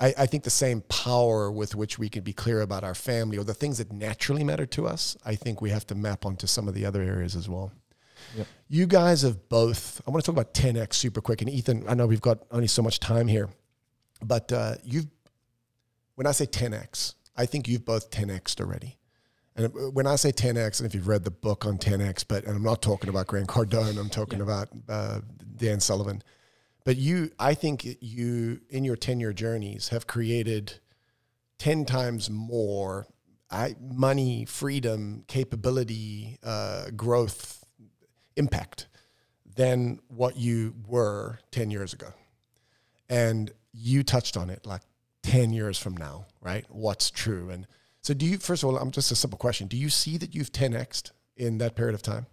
I think the same power with which we can be clear about our family or the things that naturally matter to us, I think we have to map onto some of the other areas as well. Yep. You guys have both, I want to talk about 10X super quick. And Ethan, I know we've got only so much time here, but when I say 10X, I think you've both 10X'd already. And when I say 10X, and if you've read the book on 10X, and I'm not talking about Grant Cardone, I'm talking about Dan Sullivan. But I think you, in your 10-year journeys, have created 10 times more money, freedom, capability, growth, impact than what you were 10 years ago. And you touched on it, like 10 years from now, right? What's true? And so first of all, just a simple question. Do you see that you've 10X'd in that period of time?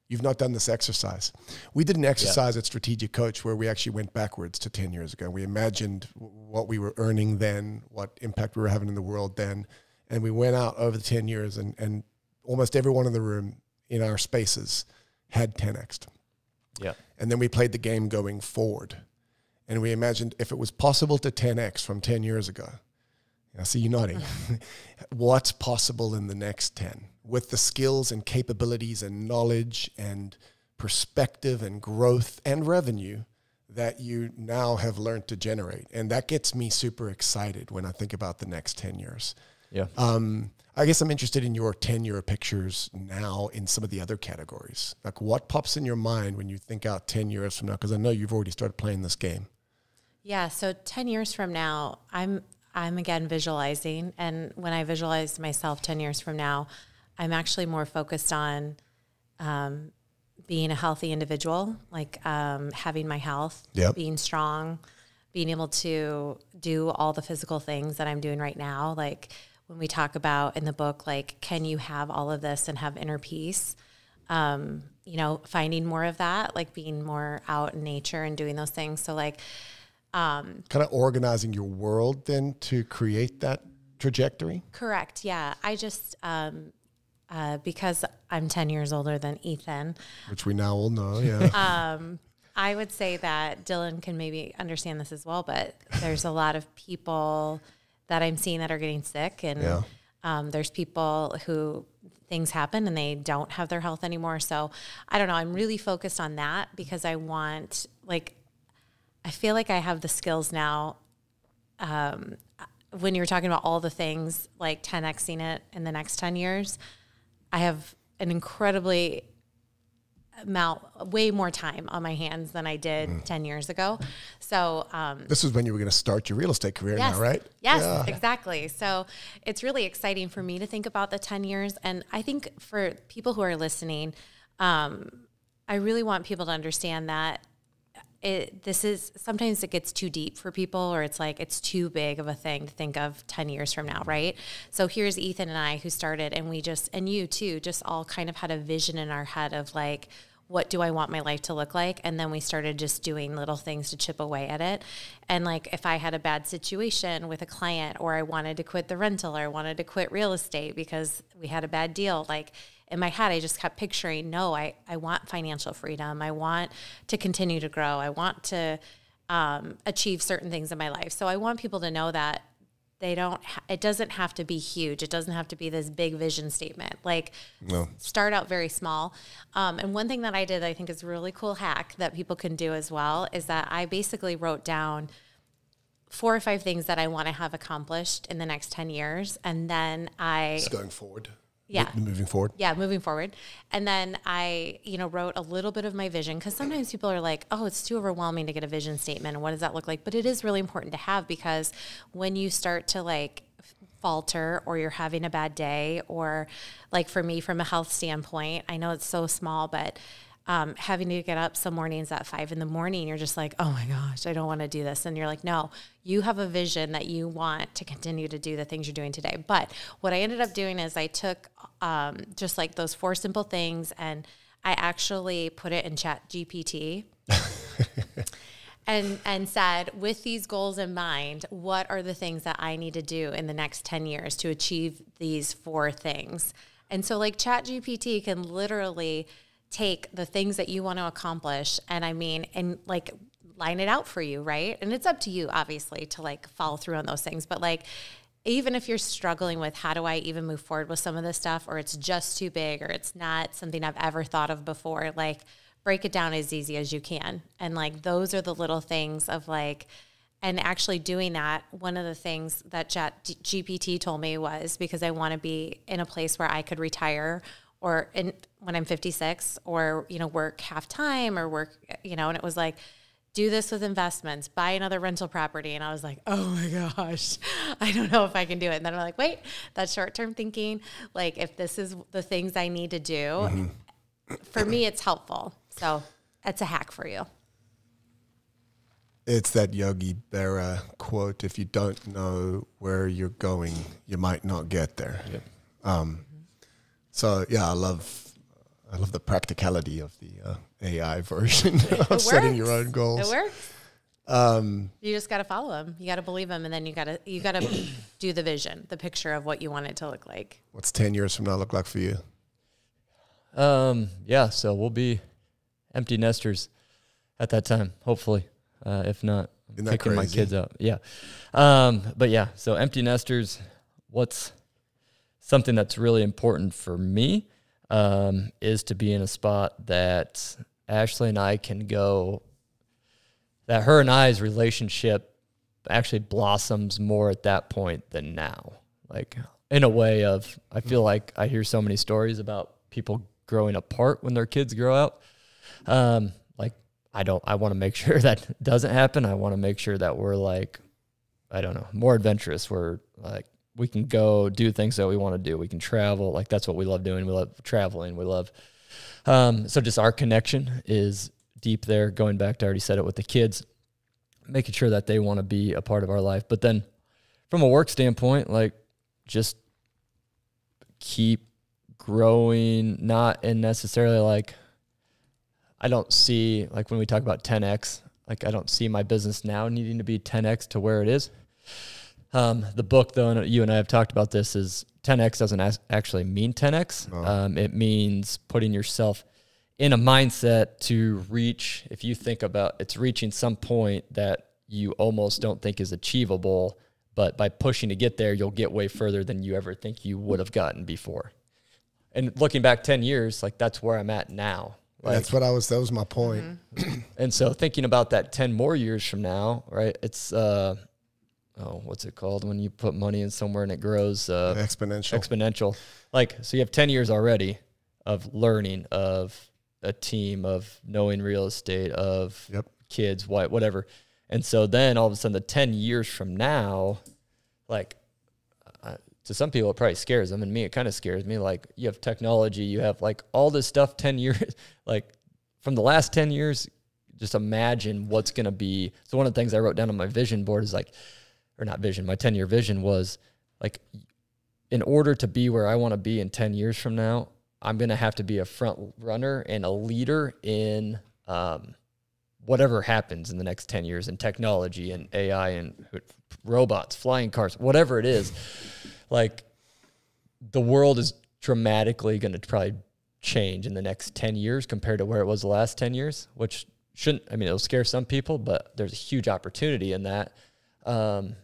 You've not done this exercise. We did an exercise at Strategic Coach where we actually went backwards to 10 years ago. We imagined what we were earning then, what impact we were having in the world then. And we went out over the 10 years and almost everyone in the room in our spaces had 10x'd. Yeah. And then we played the game going forward. And we imagined if it was possible to 10x from 10 years ago, I see you nodding, what's possible in the next 10 with the skills and capabilities and knowledge and perspective and growth and revenue that you now have learned to generate. And that gets me super excited when I think about the next 10 years. Yeah. I guess I'm interested in your 10-year pictures now in some of the other categories. Like what pops in your mind when you think out 10 years from now? Because I know you've already started playing this game. Yeah. So 10 years from now, I'm again visualizing. And when I visualize myself 10 years from now, I'm actually more focused on being a healthy individual, like having my health, being strong, being able to do all the physical things that I'm doing right now. Like when we talk about in the book, like, can you have all of this and have inner peace? You know, finding more of that, like being more out in nature and doing those things. So like, kind of organizing your world then to create that trajectory? Correct. Yeah. I just, because I'm 10 years older than Ethan, which we now all know. Yeah. I would say that Dylan can maybe understand this as well, but there's a lot of people that I'm seeing that are getting sick, and there's people who things happen and they don't have their health anymore. So I don't know. I'm really focused on that because I want, like, I feel like I have the skills now. When you were talking about all the things like 10xing it in the next 10 years, I have an incredibly way more time on my hands than I did 10 years ago. So this is when you were going to start your real estate career now, right? Yes, exactly. So it's really exciting for me to think about the 10 years. And I think for people who are listening, I really want people to understand that sometimes it gets too deep for people, or it's like, it's too big of a thing to think of 10 years from now. Right. So here's Ethan and I who started, and and you too, just all kind of had a vision in our head of like, what do I want my life to look like? And then we started just doing little things to chip away at it. And like, if I had a bad situation with a client, or I wanted to quit the rental, or I wanted to quit real estate because we had a bad deal, like, in my head, I just kept picturing, no, I want financial freedom. I want to continue to grow. I want to achieve certain things in my life. So I want people to know that it doesn't have to be huge. It doesn't have to be this big vision statement. Like, start out very small. And one thing that I did, I think is a really cool hack that people can do as well, is that I basically wrote down 4 or 5 things that I want to have accomplished in the next 10 years. And then It's going forward. Yeah. Moving forward. Yeah, moving forward. And then I, wrote a little bit of my vision, because sometimes people are like, oh, it's too overwhelming to get a vision statement. And what does that look like? But it is really important to have, because when you start to like falter, or you're having a bad day, or like for me, from a health standpoint, I know it's so small, but having to get up some mornings at 5 a.m, you're just like, oh my gosh, I don't want to do this. And you're like, no, you have a vision that you want to continue to do the things you're doing today. But what I ended up doing is I took just like those 4 simple things, and I actually put it in Chat GPT and said, with these goals in mind, what are the things that I need to do in the next 10 years to achieve these 4 things? And so like Chat GPT can literally take the things that you want to accomplish and like line it out for you, right? And it's up to you, obviously, to like follow through on those things. But like, even if you're struggling with how do I even move forward with some of this stuff, or it's just too big, or it's not something I've ever thought of before, like, break it down as easy as you can. And like, those are the little things of like, and actually doing that, one of the things that Chat GPT told me was, because I want to be in a place where I could retire, or when I'm 56, or, work half time, or work, and it was like, do this with investments, buy another rental property. And I was like, oh my gosh, I don't know if I can do it. And then I'm like, wait, that's short-term thinking. Like, if this is the things I need to do, for me, it's helpful. So it's a hack for you. It's that Yogi Berra quote, if you don't know where you're going, you might not get there. Yep. So yeah, I love I love the practicality of the AI version of setting your own goals. It works. You just got to follow them. You got to believe them, and then you got to do the vision, the picture of what you want it to look like. What's 10 years from now look like for you? Yeah, so we'll be empty nesters at that time, hopefully. If not, I'm picking my kids up. Yeah. But yeah, so empty nesters, what's something that's really important for me is to be in a spot that Ashley and I can go, that her and I's relationship actually blossoms more at that point than now. Like, in a way of, I feel like I hear so many stories about people growing apart when their kids grow out. I want to make sure that doesn't happen. I want to make sure that we're like, I don't know, more adventurous. We're like, we can go do things that we want to do. We can travel. Like, that's what we love doing. We love traveling. We love, so just our connection is deep there. Going back to, I already said it with the kids, making sure that they want to be a part of our life. But then from a work standpoint, like, just keep growing, not in necessarily like, I don't see, like, when we talk about 10X, like, I don't see my business now needing to be 10X to where it is. The book, though, and you and I have talked about this, is 10X doesn't actually mean 10X. Oh. It means putting yourself in a mindset to reach, if you think about, it's reaching some point that you almost don't think is achievable, but by pushing to get there, you'll get way further than you ever think you would have gotten before. And looking back 10 years, like, that's where I'm at now. Like, that was my point. Mm-hmm. And so thinking about that 10 more years from now, right? It's, what's it called when you put money in somewhere and it grows? Exponential. Like, so you have 10 years already of learning, of a team, of knowing real estate, of kids, whatever. And so then all of a sudden the 10 years from now, like, to some people it probably scares them, and me, it kind of scares me. Like, you have technology, you have like all this stuff 10 years, like from the last 10 years, just imagine what's going to be. So one of the things I wrote down on my vision board is like, or not vision, my 10-year vision was like, in order to be where I want to be in 10 years from now, I'm going to have to be a front runner and a leader in whatever happens in the next 10 years in technology and AI and robots, flying cars, whatever it is. Like, the world is dramatically going to probably change in the next 10 years compared to where it was the last 10 years, which shouldn't, I mean, it'll scare some people, but there's a huge opportunity in that. And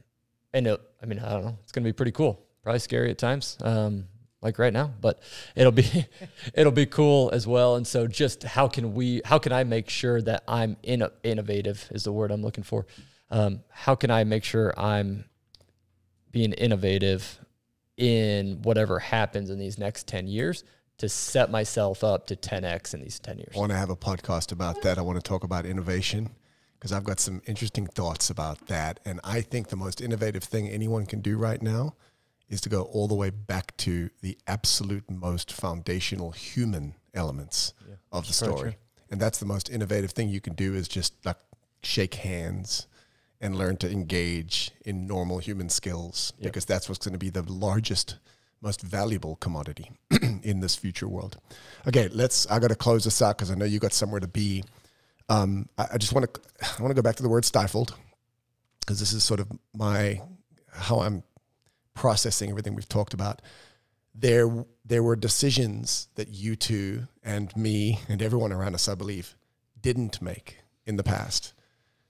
I don't know, it's going to be pretty cool. Probably scary at times, like right now, but it'll be cool as well. And so just how can I make sure that I'm innovative is the word I'm looking for. How can I make sure I'm being innovative in whatever happens in these next 10 years to set myself up to 10X in these 10 years? I want to have a podcast about that. I want to talk about innovation because I've got some interesting thoughts about that. And I think the most innovative thing anyone can do right now is to go all the way back to the absolute most foundational human elements of the story. And that's the most innovative thing you can do, is just like shake hands and learn to engage in normal human skills, because that's what's going to be the largest, most valuable commodity in this future world. Okay, I got to close this out because I know you got somewhere to be. I just want to go back to the word stifled, because this is sort of how I'm processing everything we've talked about. There were decisions that you two and me and everyone around us, I believe, didn't make in the past,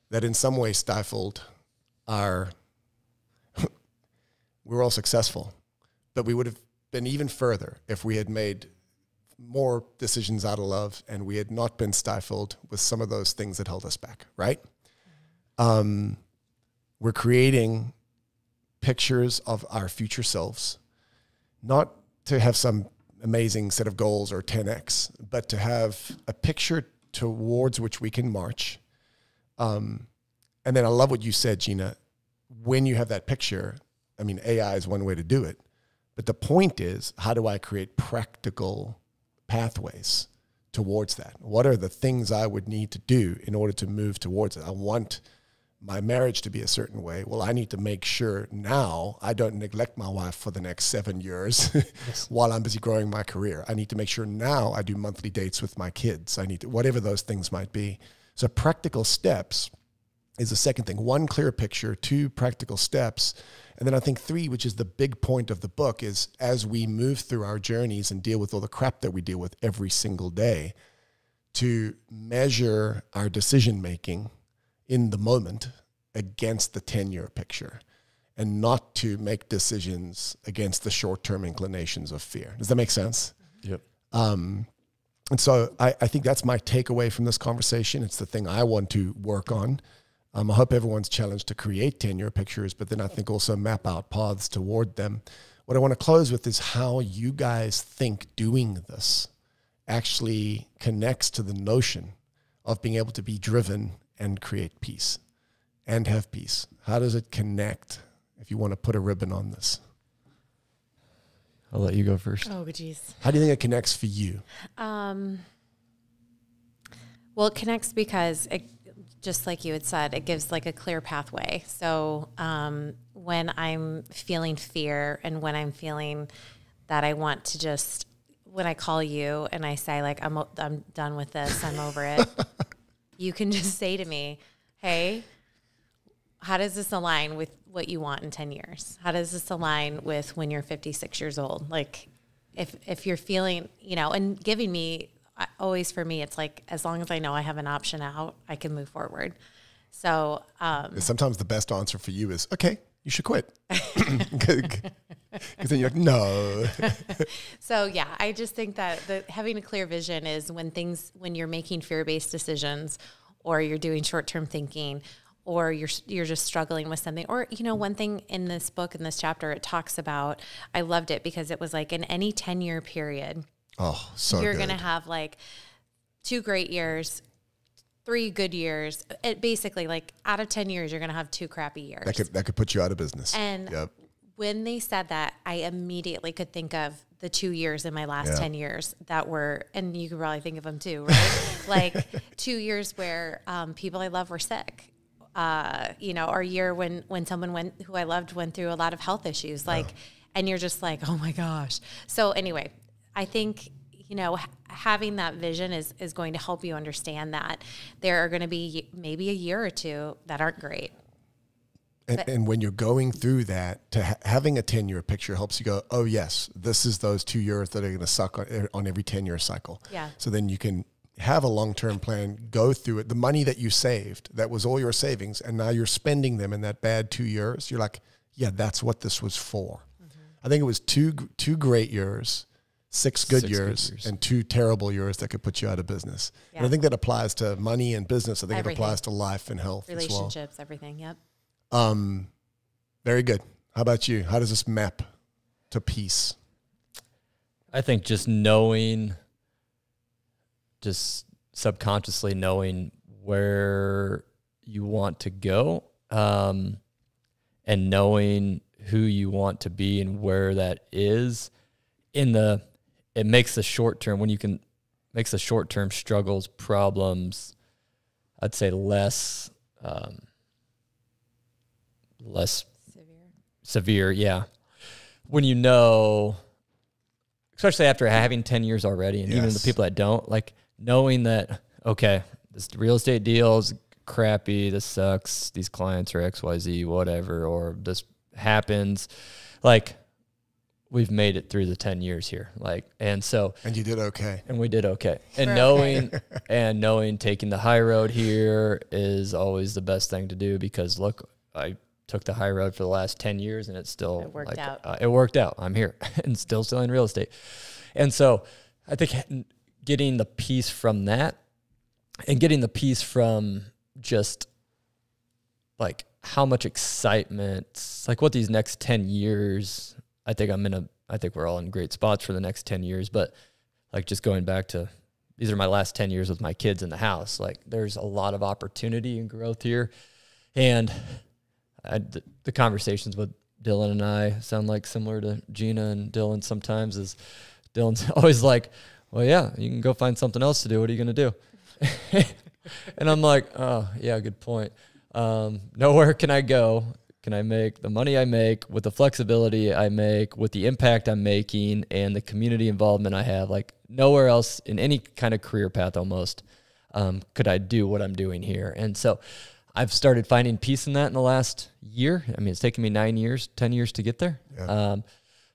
that in some way stifled we were all successful, but we would have been even further if we had made more decisions out of love and we had not been stifled with some of those things that held us back, right? We're creating pictures of our future selves, not to have some amazing set of goals or 10X, but to have a picture towards which we can march. And then I love what you said, Gina. When you have that picture, I mean, AI is one way to do it, but the point is, how do I create practical pathways towards that? What are the things I would need to do in order to move towards it? I want my marriage to be a certain way. Well, I need to make sure now I don't neglect my wife for the next 7 years while I'm busy growing my career. I need to make sure now I do monthly dates with my kids. I need to, whatever those things might be. So practical steps is the second thing. 1, clear picture. 2, practical steps. And then I think 3, which is the big point of the book, is as we move through our journeys and deal with all the crap that we deal with every single day, to measure our decision-making in the moment against the 10-year picture, and not to make decisions against the short-term inclinations of fear. Does that make sense? Yep. And so I think that's my takeaway from this conversation. It's the thing I want to work on. I hope everyone's challenged to create 10-year pictures, but then I think also map out paths toward them. What I want to close with is how you guys think doing this actually connects to the notion of being able to be driven and create peace and have peace. How does it connect, if you want to put a ribbon on this? I'll let you go first. Oh, geez. How do you think it connects for you? Well, it connects because it, just like you had said, it gives like a clear pathway. So when I'm feeling fear and when I'm feeling that I want to just, when I call you and I say like, I'm done with this, I'm over it, you can just say to me, hey, how does this align with what you want in 10 years? How does this align with when you're 56 years old? Like if you're feeling, you know, and giving me, always for me, it's like, as long as I know I have an option out, I can move forward. So sometimes the best answer for you is, okay, you should quit. Because then you're like, no. So yeah, I just think that having a clear vision is when you're making fear-based decisions, or you're doing short-term thinking, or you're just struggling with something. Or, you know, one thing in this book, in this chapter, it talks about, I loved it because it was like in any 10-year period, you're going to have like 2 great years, 3 good years. It basically, like, out of 10 years, you're going to have 2 crappy years. That could put you out of business. And when they said that, I immediately could think of the 2 years in my last 10 years that were, and you could probably think of them too, right? Like 2 years where people I love were sick. You know, or a year when someone who I loved went through a lot of health issues, like, and you're just like, oh my gosh. So anyway, I think, you know, having that vision is going to help you understand that there are going to be maybe a year or 2 that aren't great. And when you're going through that, having a 10-year picture helps you go, oh yes, this is those 2 years that are going to suck on every 10-year cycle. Yeah. So then you can have a long-term plan, go through it. The money that you saved, that was all your savings, and now you're spending them in that bad 2 years. You're like, yeah, that's what this was for. Mm-hmm. I think it was two great years, 6 good years, and 2 terrible years that could put you out of business. Yeah. And I think that applies to money and business. I think it applies to life and health, relationships, everything. Yep. Very good. How about you? How does this map to peace? I think just knowing, just subconsciously knowing where you want to go, and knowing who you want to be and where that is it makes the short term, makes the short term struggles, problems, I'd say less severe. Yeah. When you know, especially after having 10 years already, and even the people that don't, like knowing that, okay, this real estate deal is crappy, this sucks, these clients are XYZ, whatever, or this happens, like we've made it through the 10 years here. Like, and you did okay. And we did okay. And knowing taking the high road here is always the best thing to do, because look, I took the high road for the last 10 years and it worked out. It worked out. I'm here and still selling real estate. And so I think getting the peace from that, and getting the peace from just like how much excitement, like what these next 10 years, I think we're all in great spots for the next 10 years, but like just going back to, these are my last 10 years with my kids in the house. Like there's a lot of opportunity and growth here. And the conversations with Dylan and I sound like similar to Gina and Dylan sometimes, is Dylan's always like, well, yeah, you can go find something else to do. What are you going to do? And I'm like, oh, yeah, good point. nowhere can I go. Can I make the money I make with the flexibility I make, with the impact I'm making and the community involvement I have? Like nowhere else in any kind of career path almost could I do what I'm doing here. And so I've started finding peace in that in the last year. I mean, it's taken me 10 years to get there. Yeah.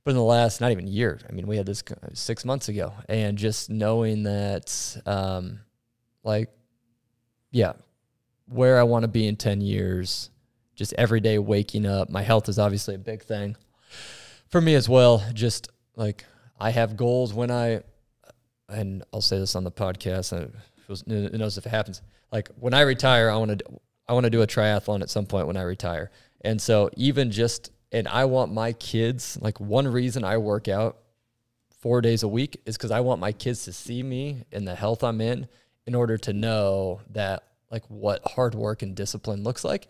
But in the last, not even year, I mean, we had this 6 months ago, and just knowing that, where I want to be in 10 years, just every day waking up. My health is obviously a big thing for me as well. Just like I have goals and I'll say this on the podcast, and who knows if it happens. Like when I retire, I want to do a triathlon at some point when I retire. And so and I want my kids, like one reason I work out 4 days a week is because I want my kids to see me in the health I'm in order to know that like what hard work and discipline looks like.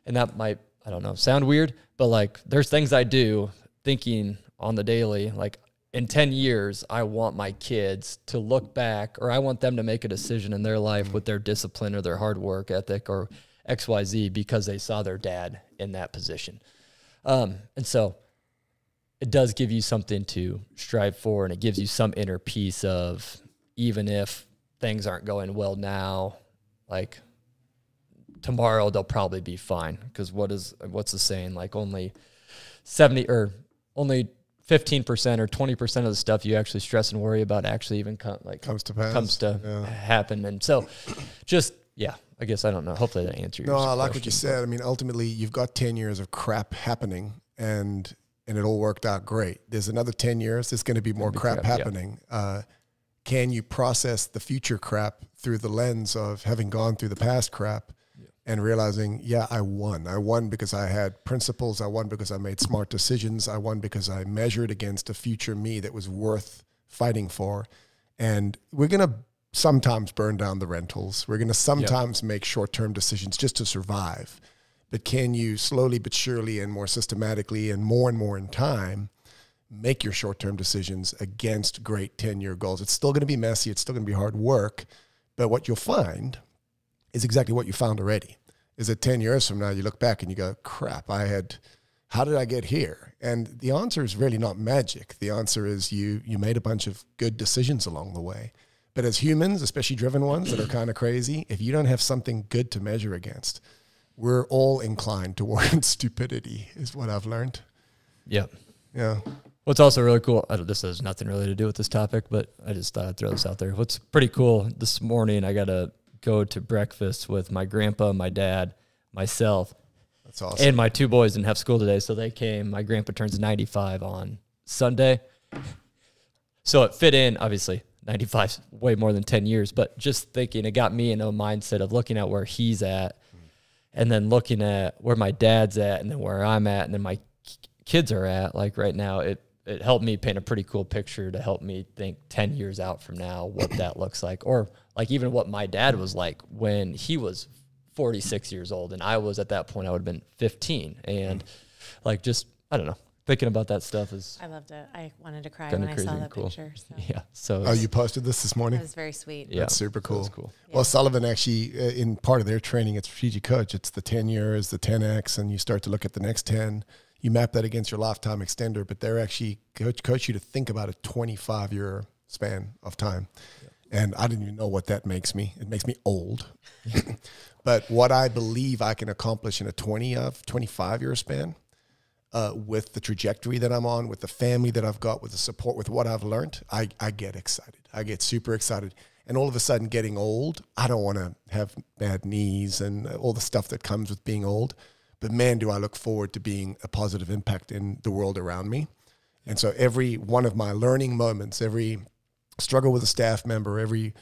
And that might, I don't know, sound weird, but like there's things I do thinking on the daily, like in 10 years, I want my kids to look back, or I want them to make a decision in their life with their discipline or their hard work ethic or XYZ because they saw their dad in that position. And so it does give you something to strive for, and it gives you some inner peace of, even if things aren't going well now, like tomorrow they'll probably be fine. Because what's the saying? Like only 15% or 20% of the stuff you actually stress and worry about actually even comes to happen. And so I guess I don't know. Hopefully that answers your question. No, I like what you said. I mean, ultimately, you've got 10 years of crap happening, and it all worked out great. There's another 10 years. There's going to be more crap happening. Yeah. Can you process the future crap through the lens of having gone through the past crap and realizing, I won. I won because I had principles. I won because I made smart decisions. I won because I measured against a future me that was worth fighting for. And we're going to sometimes burn down the rentals. We're going to sometimes make short-term decisions just to survive. But can you slowly but surely and more systematically and more in time make your short-term decisions against great 10-year goals? It's still going to be messy. It's still going to be hard work. But what you'll find is exactly what you found already, is that 10 years from now, you look back and you go, crap, how did I get here? And the answer is really not magic. The answer is you made a bunch of good decisions along the way. But as humans, especially driven ones that are kind of crazy, if you don't have something good to measure against, we're all inclined towards stupidity, is what I've learned. Yeah. Yeah. What's also really cool, this has nothing really to do with this topic, but I just thought I'd throw this out there. What's pretty cool, this morning I got to go to breakfast with my grandpa, my dad, myself. That's awesome. And my two boys didn't have school today, so they came. My grandpa turns 95 on Sunday. So it fit in, obviously. 95's way more than 10 years, but just thinking, it got me in a mindset of looking at where he's at and then looking at where my dad's at and then where I'm at and then my kids are at. Like right now, it helped me paint a pretty cool picture to help me think 10 years out from now what that looks like, or like even what my dad was like when he was 46 years old and I was at that point, I would have been 15. And like just, I don't know. Thinking about that stuff is... I loved it. I wanted to cry when I saw that picture. So. Yeah. So you posted this morning? It was very sweet. Yeah. That's super cool. That's cool. Well, Sullivan actually, in part of their training at Strategic Coach, it's the 10 years, the 10X, and you start to look at the next 10. You map that against your lifetime extender, but they're actually coach you to think about a 25-year span of time. Yeah. And I didn't even know what that makes me. It makes me old. But what I believe I can accomplish in a 25-year span, with the trajectory that I'm on, with the family that I've got, with the support, with what I've learned, I get excited. I get super excited. And all of a sudden getting old, I don't want to have bad knees and all the stuff that comes with being old. But man, do I look forward to being a positive impact in the world around me. And so every one of my learning moments, every struggle with a staff member, every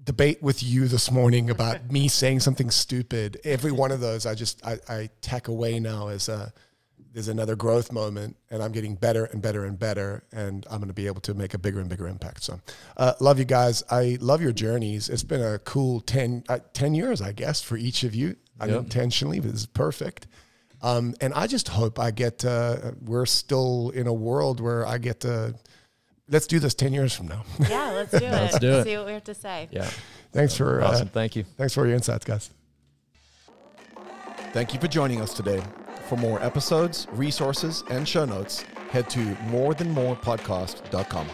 debate with you this morning about me saying something stupid, every one of those, I tack away now as there's another growth moment, and I'm getting better and better and better, and I'm going to be able to make a bigger and bigger impact. So love you guys. I love your journeys. It's been a cool 10 years, I guess, for each of you. Unintentionally, but this is perfect. And I just hope we're still in a world where I get to, let's do this 10 years from now. Yeah, let's do it. Let's do it. See what we have to say. Yeah. Thanks for awesome. Thank you. Thanks for your insights, guys. Thank you for joining us today. For more episodes, resources, and show notes, head to morethanmorepodcast.com.